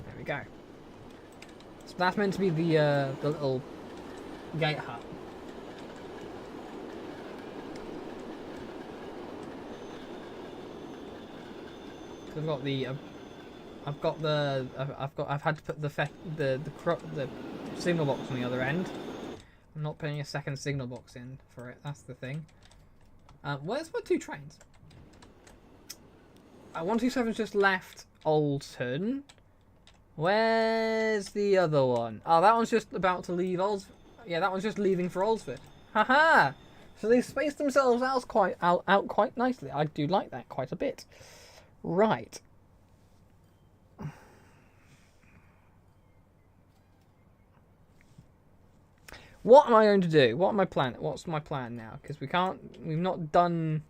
There we go. So that's meant to be the little gate hut. I've had to put the signal box on the other end. I'm not putting a second signal box in for it. That's the thing. Where's my 2 trains? 127's just left Alton. Where's the other one? Oh, that one's just about to leave Oldsford. Yeah, that one's just leaving for Oldsford. Haha! So they've spaced themselves out quite nicely. I do like that quite a bit. Right. What am I going to do? What's my plan now? Because we've not doing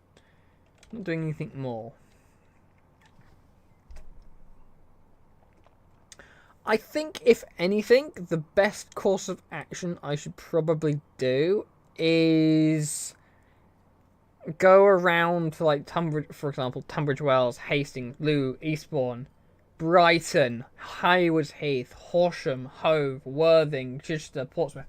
anything more. I think, if anything, the best course of action I should probably do is go around to, like, Tunbridge, for example, Tunbridge Wells, Hastings, Looe, Eastbourne, Brighton, Highwards Heath, Horsham, Hove, Worthing, Chichester, Portsmouth.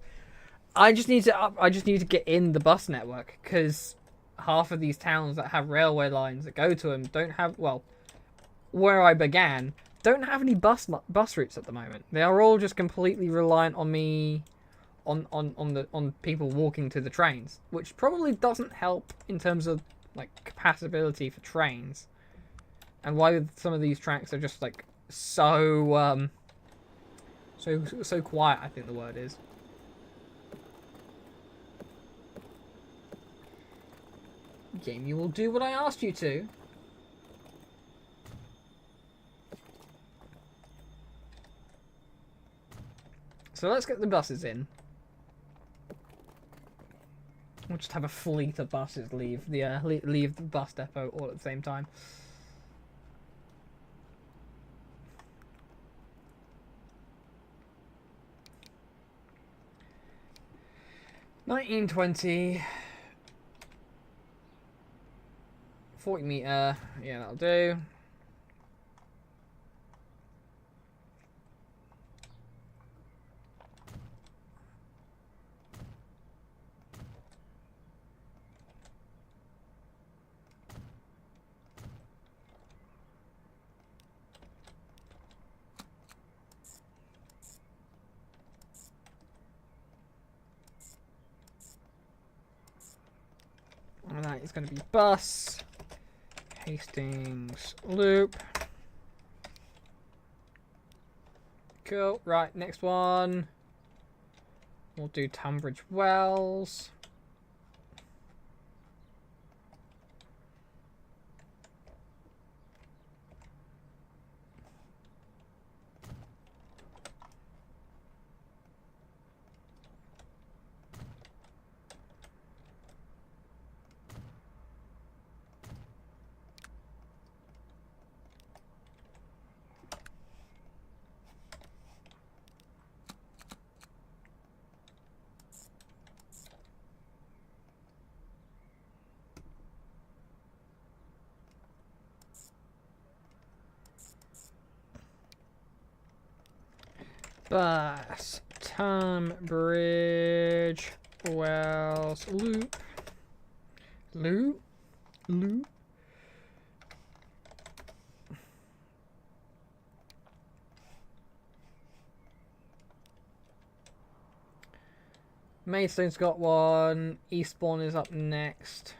I just need to get in the bus network, because half of these towns that have railway lines that go to them don't have, well, where I began, don't have any bus routes at the moment. They are all just completely reliant on me, on people walking to the trains, which probably doesn't help in terms of, like, capacity for trains, and why some of these tracks are just, like, so quiet, I think the word is. Game, you will do what I asked you to. So let's get the buses in. We'll just have a fleet of buses leave the bus depot all at the same time. $19.20. 40 metre, yeah, that'll do. Right, it's going to be bus, Hastings Loop. Cool. Right, next one. We'll do Tunbridge Wells. Bus, Tunbridge Wells Loop. Loop. Maidstone's got one. Eastbourne is up next.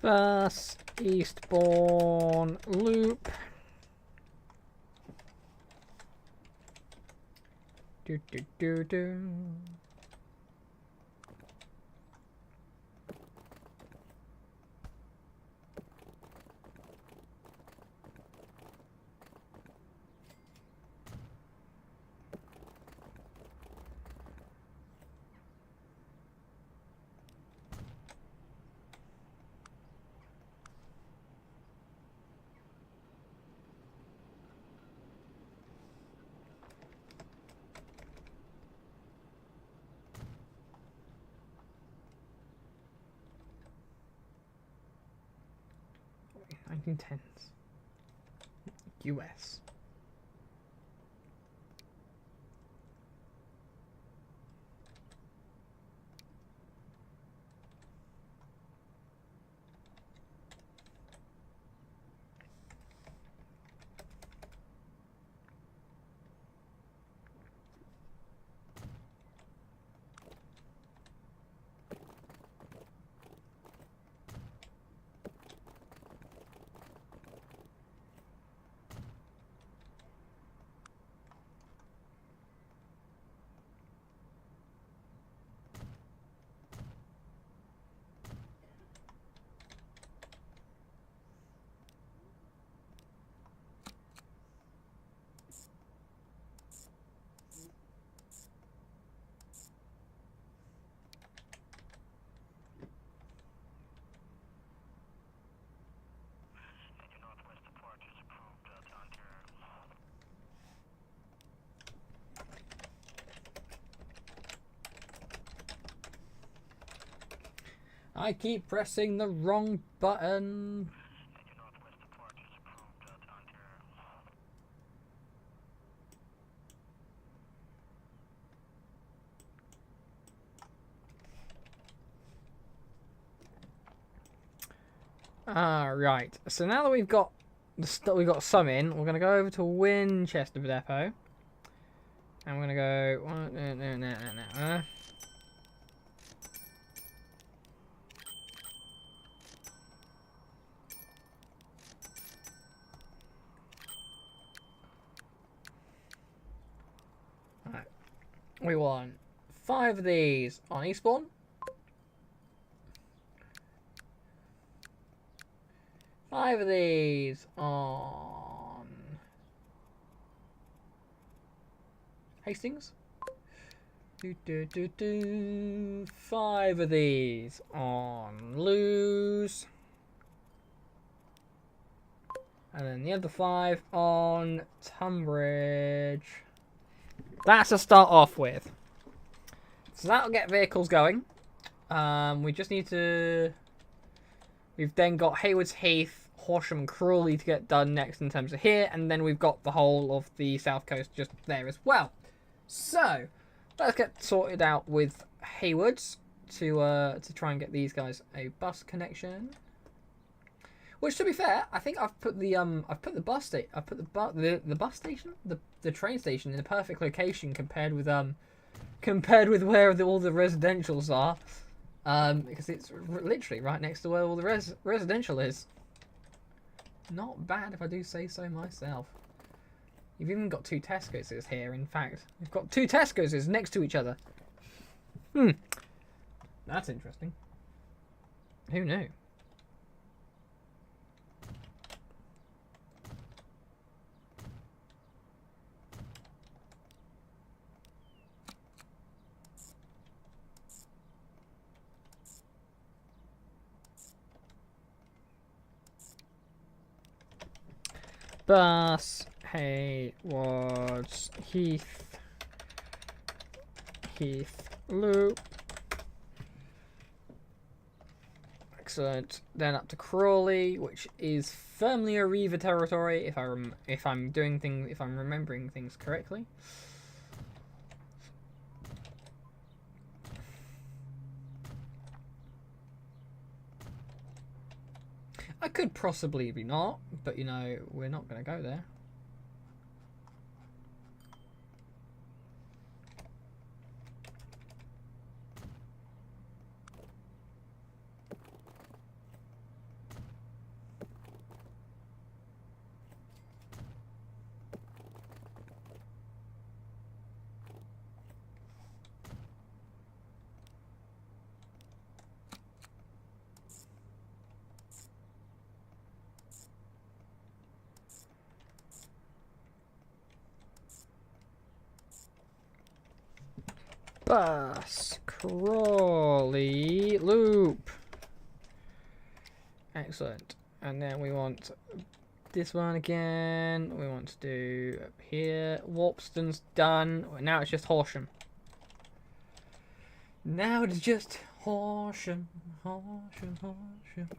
Bus, Eastbourne Loop. Do do do do. Wait, 1910s. US. I keep pressing the wrong button. Right. So now that we've got some in, we're gonna go over to Winchester Depot, and we're gonna go. Right. We want 5 of these on Eastbourne. 5 of these on Hastings. 5 of these on Lose. And then the other 5 on Tunbridge. That's a start off with. So that'll get vehicles going. We just need to... We've then got Haywards Heath, Horsham and Crawley to get done next in terms of here. And then we've got the whole of the south coast just there as well. So, let's get sorted out with Haywards to try and get these guys a bus connection. Which, to be fair, I think I've put the bus station, the train station in the perfect location compared with where all the residentials are, because it's literally right next to where all the residential is. Not bad if I do say so myself. You've even got 2 Tesco's here. In fact, you've got 2 Tesco's next to each other. That's interesting. Who knew? Bus, Haywards, Heath Loop. Excellent. Then up to Crawley, which is firmly Arriva territory, if I'm remembering things correctly. I could possibly be not, but you know, we're not going to go there. Bus, Crawley, Loop. Excellent. And then we want this one again. We want to do up here. Warpston's done. Now it's just Horsham. Now it's just Horsham, Horsham, Horsham.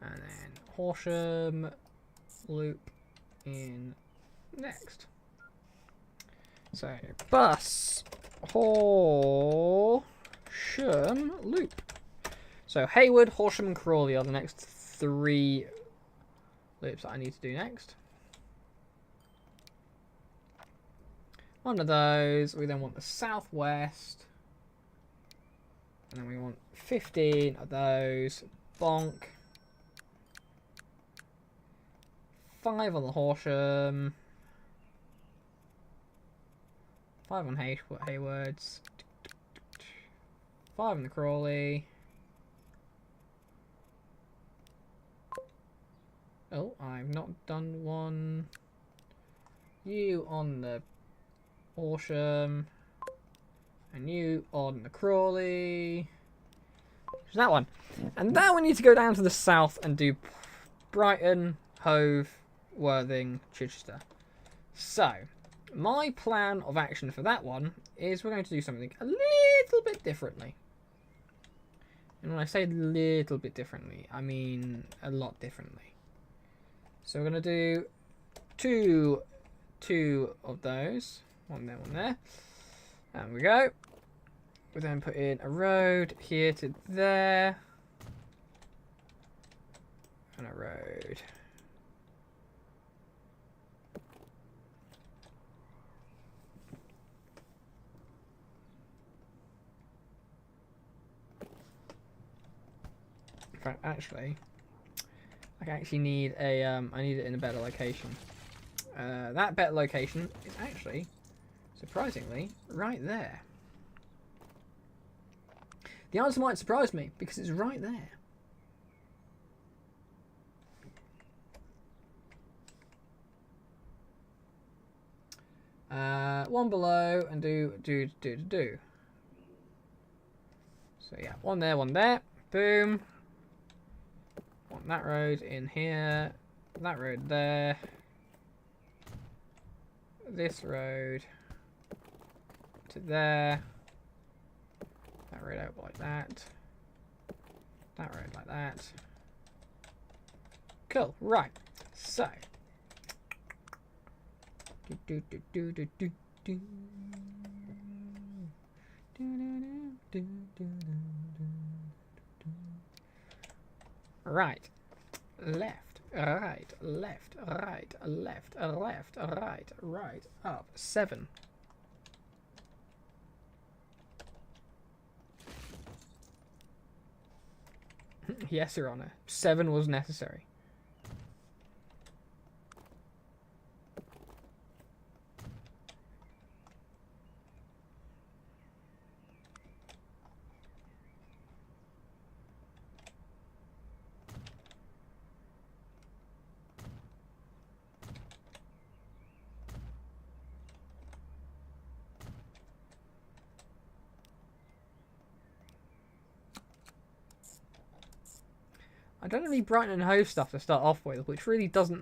And then Horsham Loop in next. So bus Horsham Loop. So Hayward, Horsham and Crawley are the next 3 loops that I need to do next. One of those. We then want the southwest. And then we want 15 of those. Bonk. 5 on the Horsham. 5 on Haywards. 5 on the Crawley. Oh, I've not done one. You on the Horsham. And you on the Crawley. There's that one. And now we need to go down to the south and do Brighton, Hove, Worthing, Chichester. So, my plan of action for that one is we're going to do something a little bit differently. And when I say a little bit differently, I mean a lot differently. So we're going to do two of those. One there, one there. There we go. We then put in a road here to there. And a road. fact, actually, I actually need a I need it in a better location. That better location is actually, surprisingly, right there. The answer might surprise me because it's right there. One below and do. So yeah, one there. Boom. Want that road in here. That road there. This road to there. That road out like that. That road like that. Cool. Right. So. Right. Left. Right. Left. Right. Left. Left. Right. Right. Up. 7. Yes, Your Honor. 7 was necessary. I don't have any Brighton and Hove stuff to start off with, which really just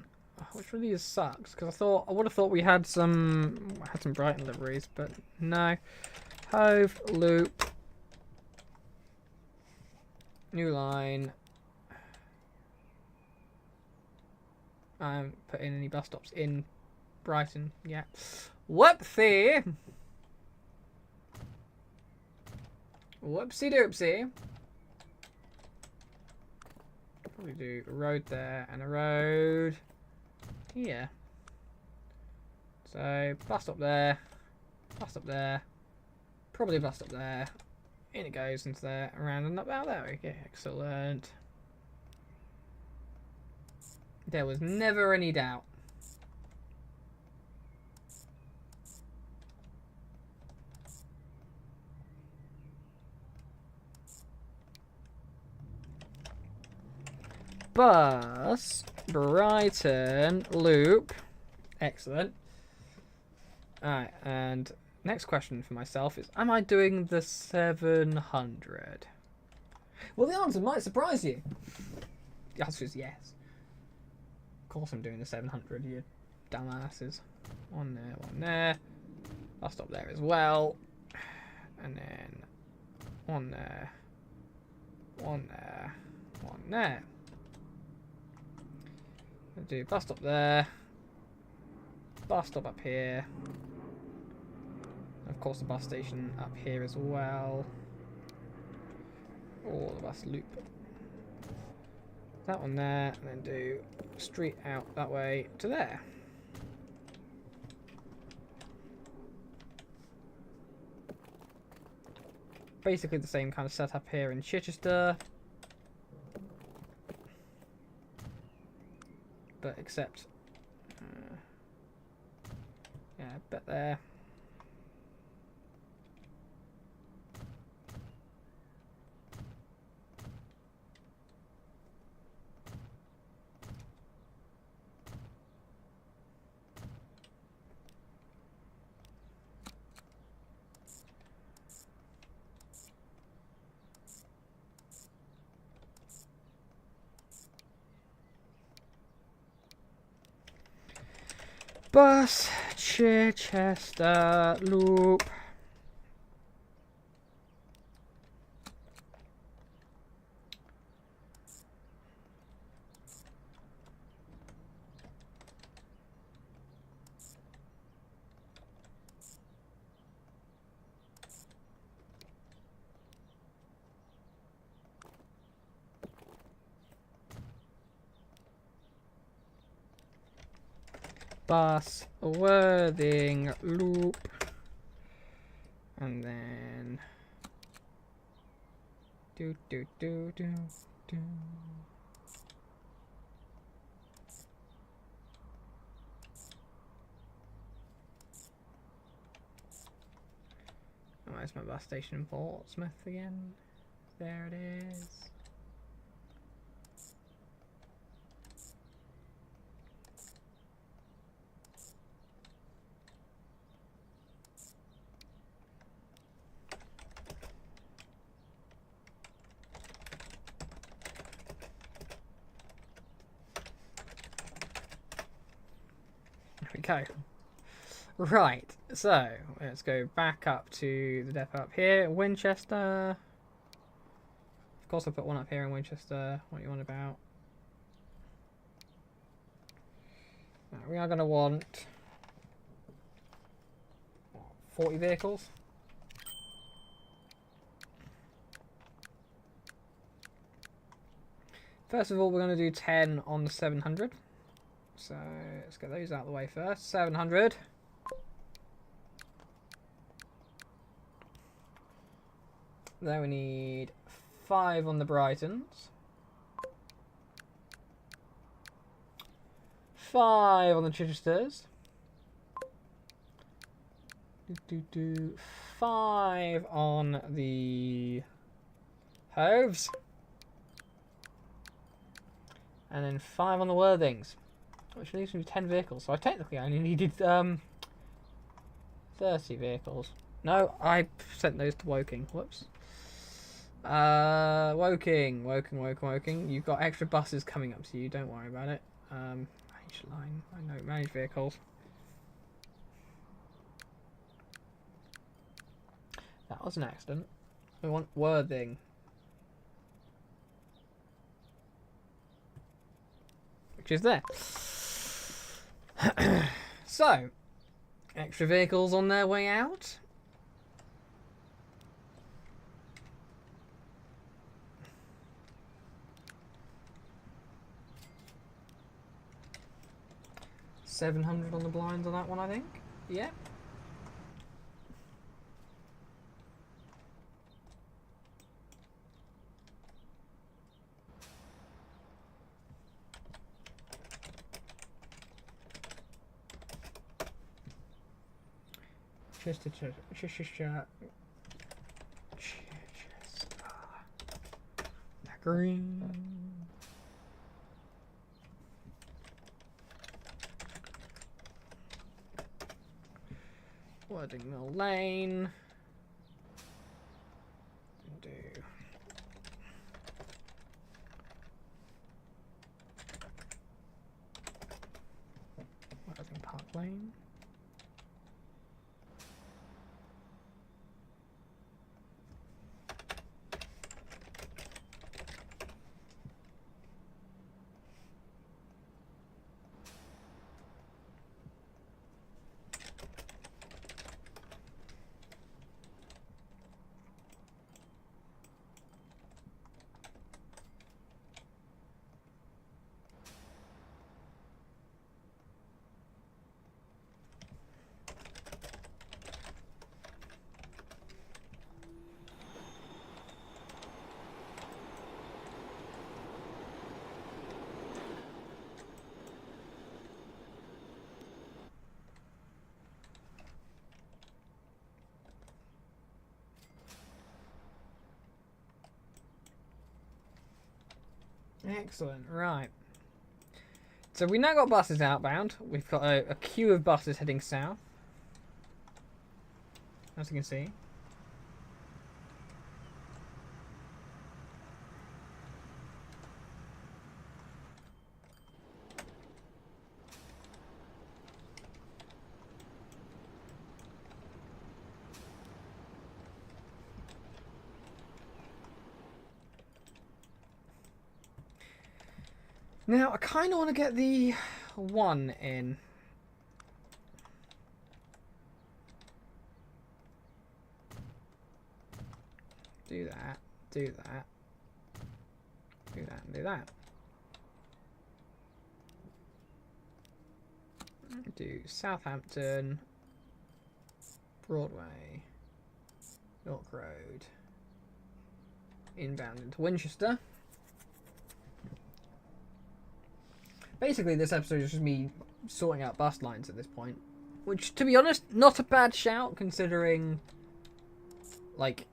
sucks. Because I would have thought we had some Brighton liveries, but no. Hove, Loop, new line. I haven't put in any bus stops in Brighton yet. Whoopsie! Whoopsie doopsie. Probably do a road there and a road here. So bus stop there, probably a bus stop there. In it goes into there, around and up out there. Okay, excellent. There was never any doubt. Bus, Brighton, Loop. Excellent. Alright, and next question for myself is, am I doing the 700? Well, the answer might surprise you. The answer is yes. Of course I'm doing the 700, you dumbasses. One there, one there. I'll stop there as well. And then one there, one there, one there. I'll do bus stop there, bus stop up here. Of course the bus station up here as well. Or the bus loop. That one there, and then do street out that way to there. Basically the same kind of setup here in Chichester. But except, yeah, a bit there. Bus, Chichester, Loop. Bus, Worthing, Loop, and then Where's my bus station in Portsmouth again? There it is. There we go. Right, so let's go back up to the depot up here. Winchester. Of course, I put one up here in Winchester. What are you on about? Now, we are going to want 40 vehicles. First of all, we're going to do 10 on the 700. So let's get those out of the way first. 700. Then we need 5 on the Brightons. 5 on the Chichesters. 5 on the Hoves. And then 5 on the Worthings. Which leaves me with 10 vehicles. So I technically only needed 30 vehicles. No, I sent those to Woking. Whoops. Woking. You've got extra buses coming up to you. Don't worry about it. Manage line. I know, manage vehicles. That was an accident. We want Worthing. Which is there. So, extra vehicles on their way out. $700 on the blinds on that one, I think. Yeah. Chester. Green. Worthing Mill Lane. Do Worthing Park Lane. Excellent, right. So we now got buses outbound. We've got a queue of buses heading south. As you can see. Now, I kind of want to get the 1 in. Do that, do that. Do that and do that. Do Southampton, Broadway, York Road, inbound into Winchester. Basically, this episode is just me sorting out bus lines at this point. Which, to be honest, not a bad shout, considering, like,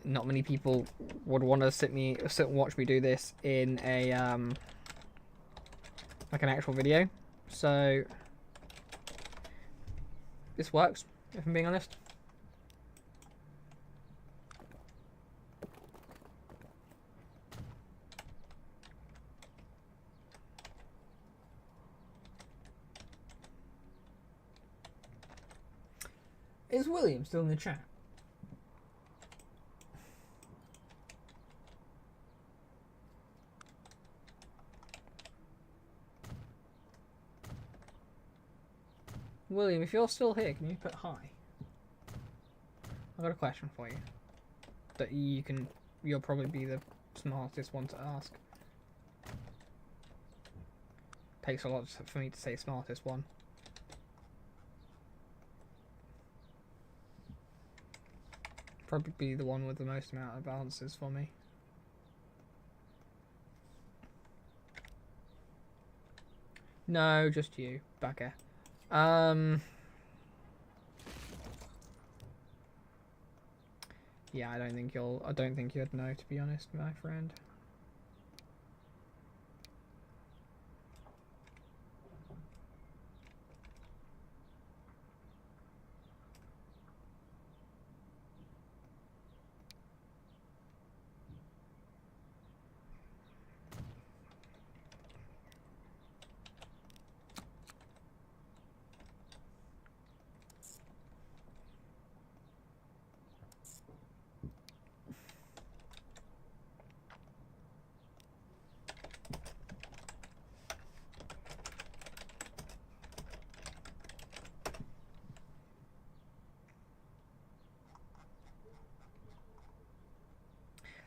not many people would want to sit and watch me do this in a, like an actual video. So, this works, if I'm being honest. Is William still in the chat? William, if you're still here, can you put hi? I've got a question for you. That you'll probably be the smartest one to ask. Takes a lot for me to say smartest one. Probably be the one with the most amount of answers for me. No, just you, bugger. Yeah, I don't think you'd know, to be honest, my friend.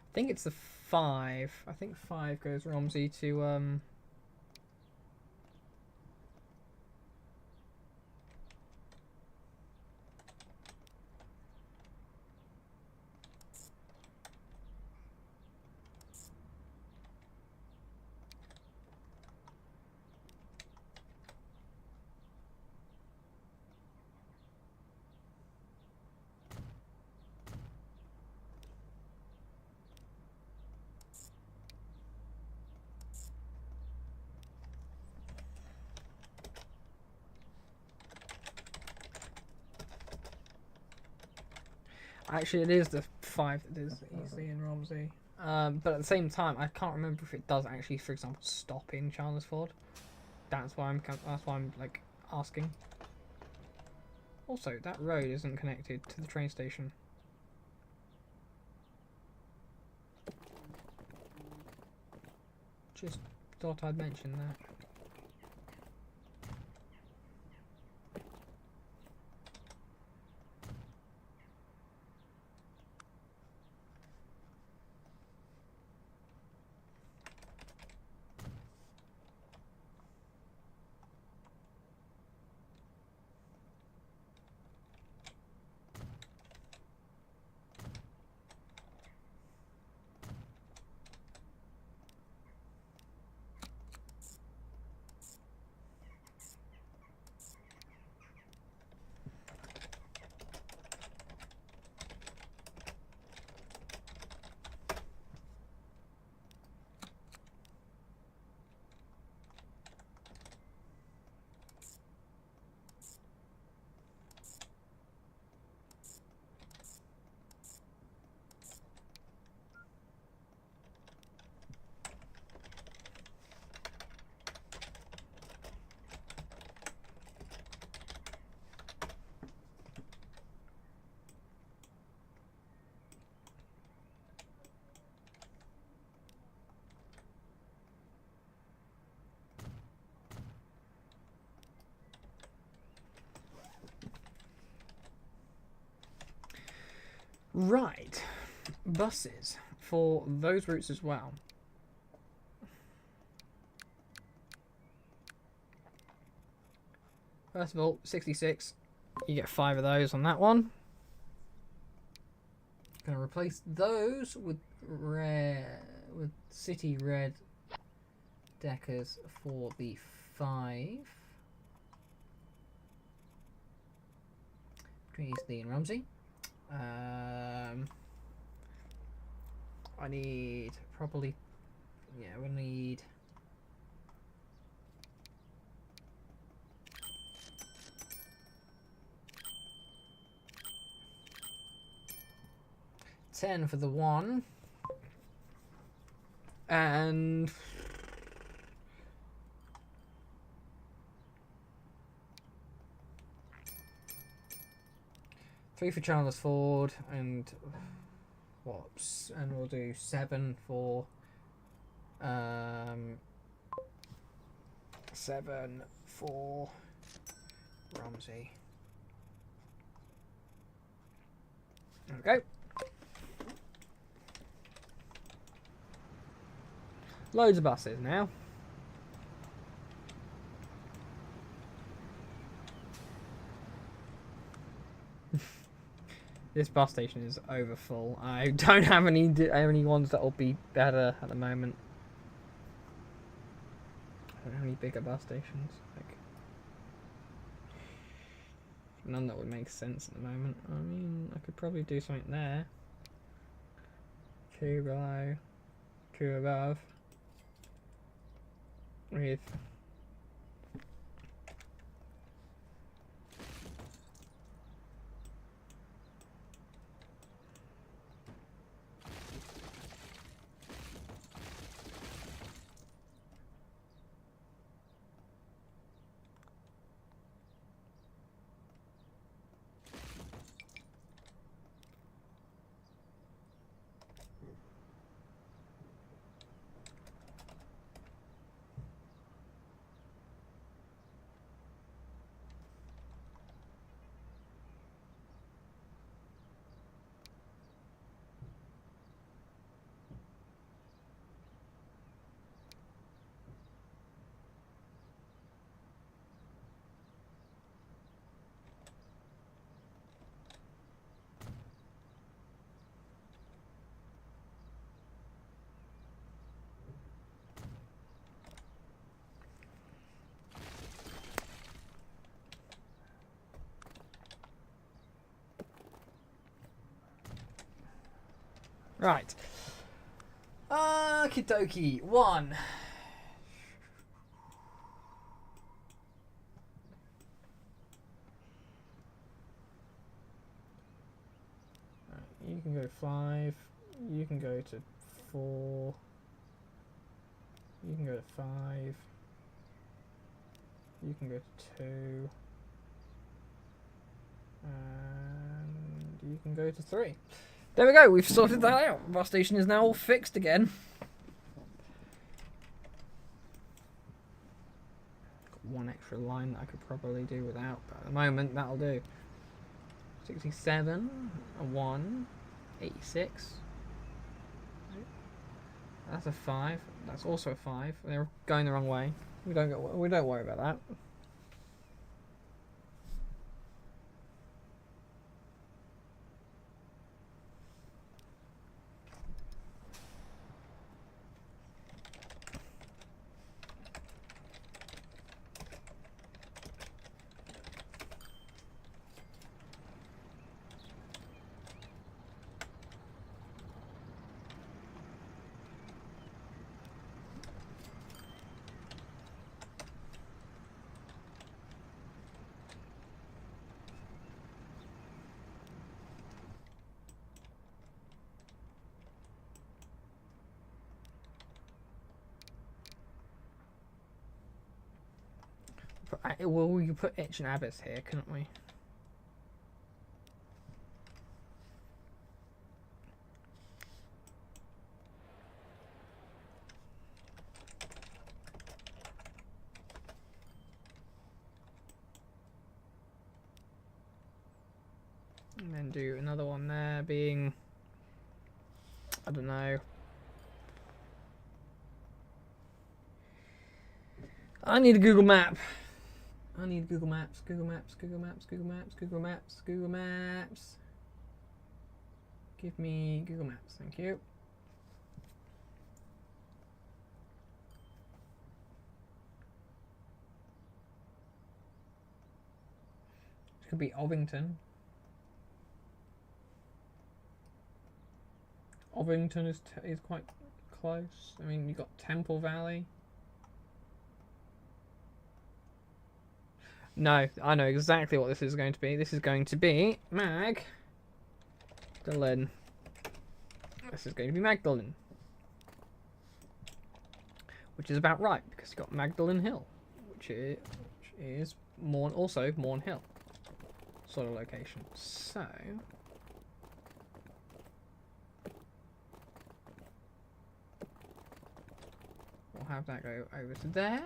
I think it's the 5. I think 5 goes Romsey to Actually, it is the 5 that is easily in Romsey. But at the same time, I can't remember if it does actually, for example, stop in Chelmsford. That's why I'm like asking. Also, that road isn't connected to the train station. Just thought I'd mention that. Right, buses for those routes as well. First of all, 66. You get 5 of those on that one. Gonna replace those with red, with city red deckers for the 5. Between Eastleigh and Romsey. I need probably, yeah, we'll need $10 for the 1 and $3 for Chandler's Ford and whoops, and we'll do 7 for 7 for Romsey. Okay. Loads of buses now. This bus station is over full. I don't have any ones that will be better at the moment. I don't have any bigger bus stations. Like none that would make sense at the moment. I mean, I could probably do something there. 2 below, 2 above. With right. Okie dokie. 1. You can go 5. You can go to 4. You can go to 5. You can go to 2. And you can go to 3. There we go, we've sorted that out. Bus station is now all fixed again. Got 1 extra line that I could probably do without, but at the moment that'll do. 67, a 1, 86. That's a 5. That's also a 5. They're going the wrong way. We don't worry about that. Well, we could put Itch and Abbas here, couldn't we? And then do another one there being, I don't know. I need a Google map. I need Google Maps, Google Maps, Google Maps, Google Maps, Google Maps, Google Maps. Give me Google Maps, thank you. Could be Ovington. Ovington is quite close. I mean, you've got Temple Valley. No, I know exactly what this is going to be. This is going to be Magdalen. This is going to be Magdalen. Which is about right, because you've got Magdalen Hill, which is also Morn Hill sort of location. So we'll have that go over to there.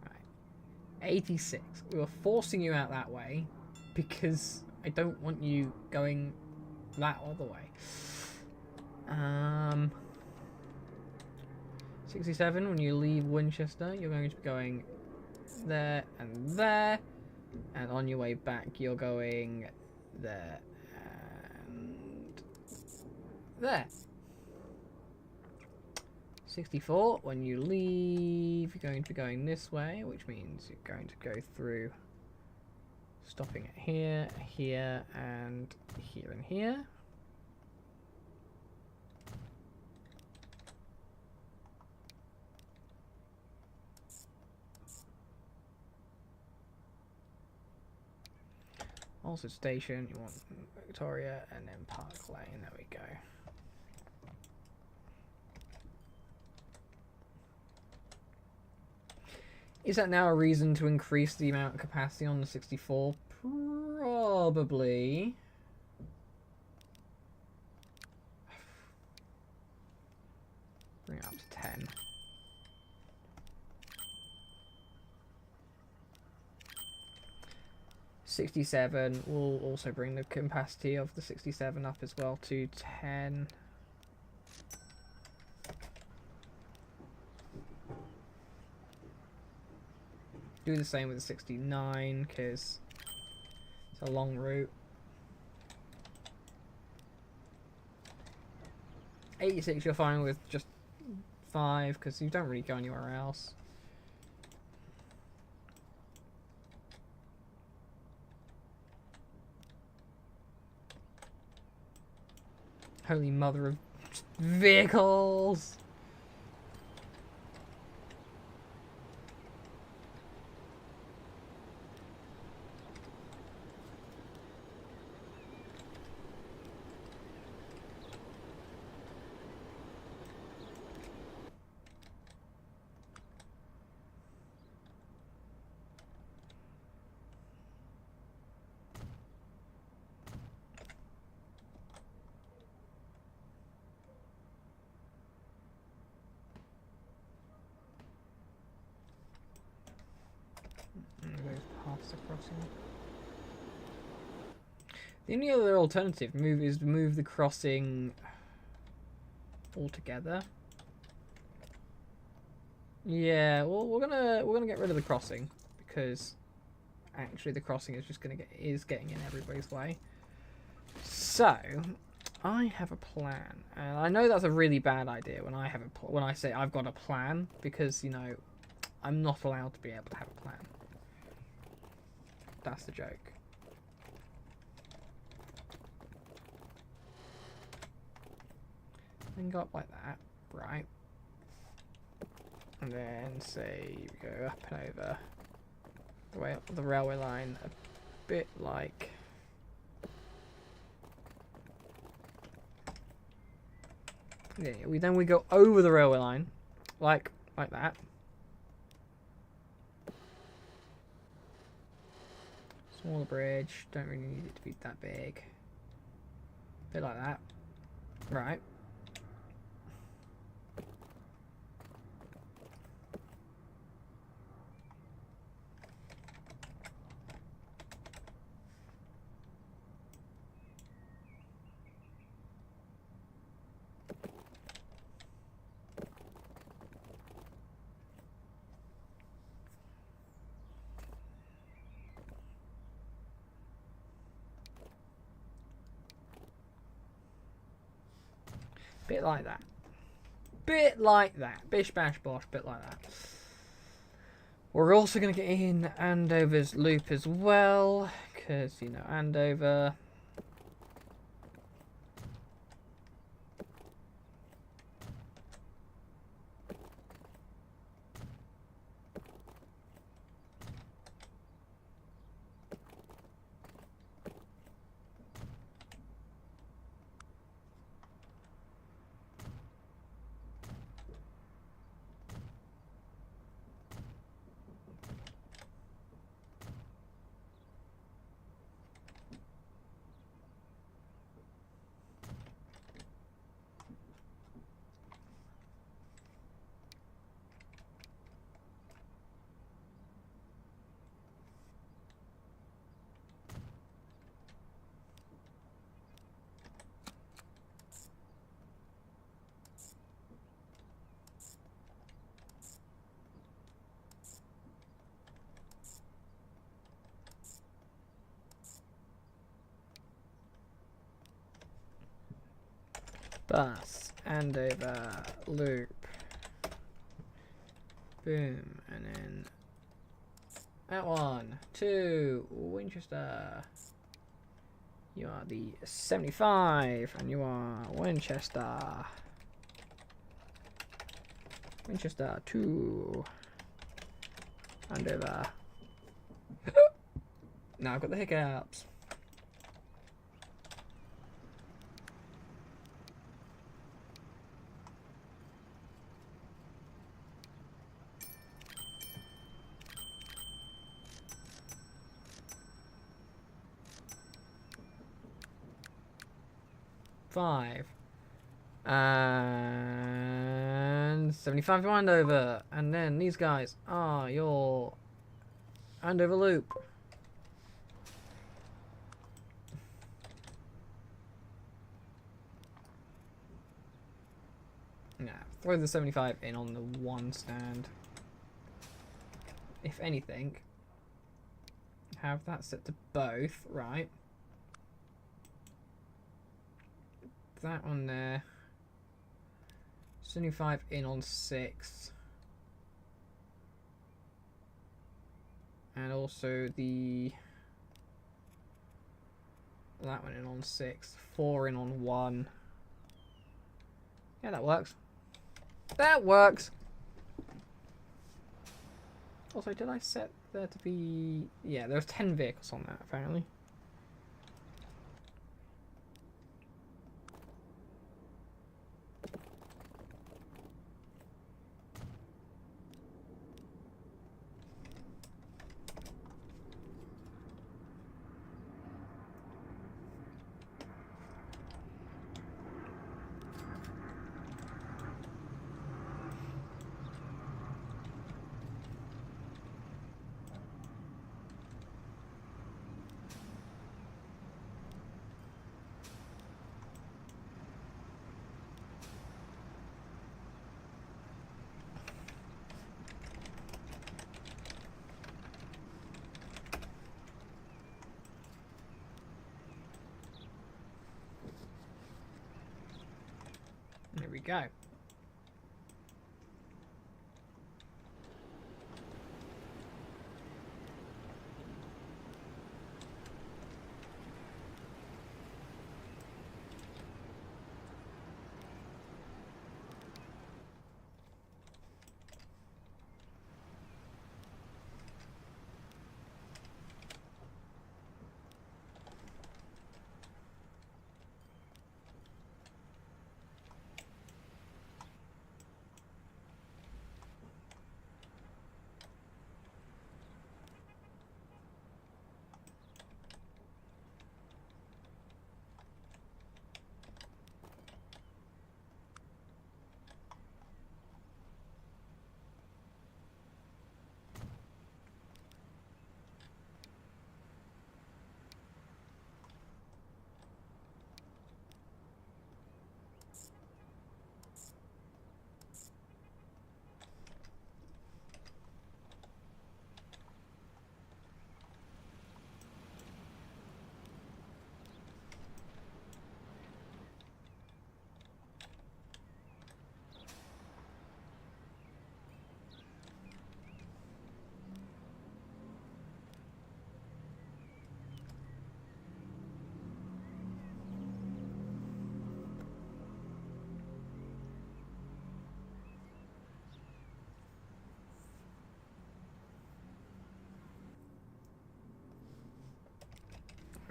Right. 86. We were forcing you out that way because I don't want you going that other way. 67, when you leave Winchester, you're going to be going there and there, and on your way back you're going there and there. 64, when you leave, you're going to be going this way, which means you're going to go through, stopping at here, here, and here and here. Also station, you want Victoria, and then Park Lane, there we go. Is that now a reason to increase the amount of capacity on the 64? Probably. Bring it up to 10. '67 will also bring the capacity of the 67 up as well to 10. Do the same with the 69 because it's a long route. 86 you're fine with just 5 because you don't really go anywhere else. Holy mother of vehicles! The only other alternative is to move the crossing altogether. Yeah, well, we're gonna get rid of the crossing because actually the crossing is just getting in everybody's way. So I have a plan, and I know that's a really bad idea when I say I've got a plan, because you know I'm not allowed to be able to have a plan. That's the joke. And go up like that, right? And then say you go up and over the way up the railway line, a bit like yeah. Then we go over the railway line, like that. Smaller bridge, don't really need it to be that big. A bit like that, right? Bit like that. Bit like that. Bish bash bosh, bit like that. We're also going to get in Andover's loop as well, because, you know, Andover. Bus, Andover, loop. Boom, and then that one, 2, Winchester. You are the 75, and you are Winchester. Winchester 2. Andover. Now I've got the hiccups. And 75 to Andover. And then these guys are your Andover loop. Nah, throw the 75 in on the one stand. If anything, have that set to both, right? That one there. 75 in on 6. And also that one in on 6. 4 in on 1. Yeah, that works. That works! Also, did I set there to be... Yeah, there's 10 vehicles on that, apparently. There we go.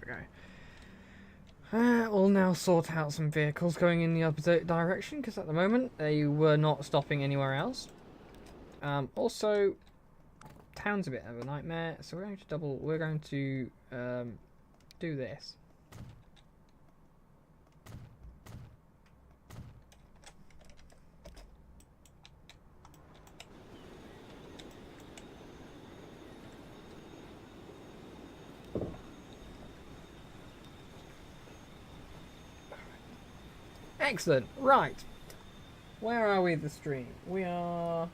we go. We'll now sort out some vehicles going in the opposite direction, because at the moment they were not stopping anywhere else. Also, town's a bit of a nightmare, so we're going to do this. Excellent. Right. Where are we the stream? We are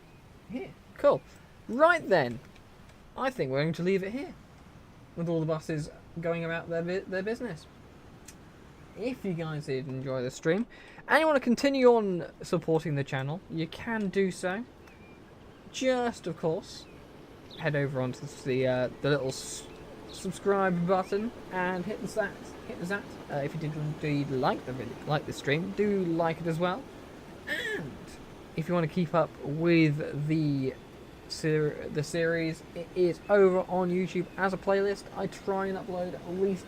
here. Cool. Right then. I think we're going to leave it here. With all the buses going about their business. If you guys did enjoy the stream and you want to continue on supporting the channel, you can do so. Just, of course, head over onto the little subscribe button and hit the that. If you did indeed like the video, like the stream, do like it as well. And if you want to keep up with the series, it is over on YouTube as a playlist. I try and upload at least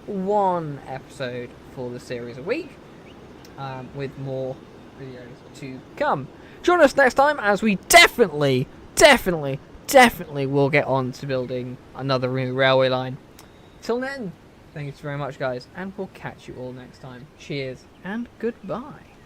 one episode for the series a week, with more videos to come. Join us next time as we definitely will get on to building another railway line. Till then, thank you very much, guys, and we'll catch you all next time. Cheers and goodbye.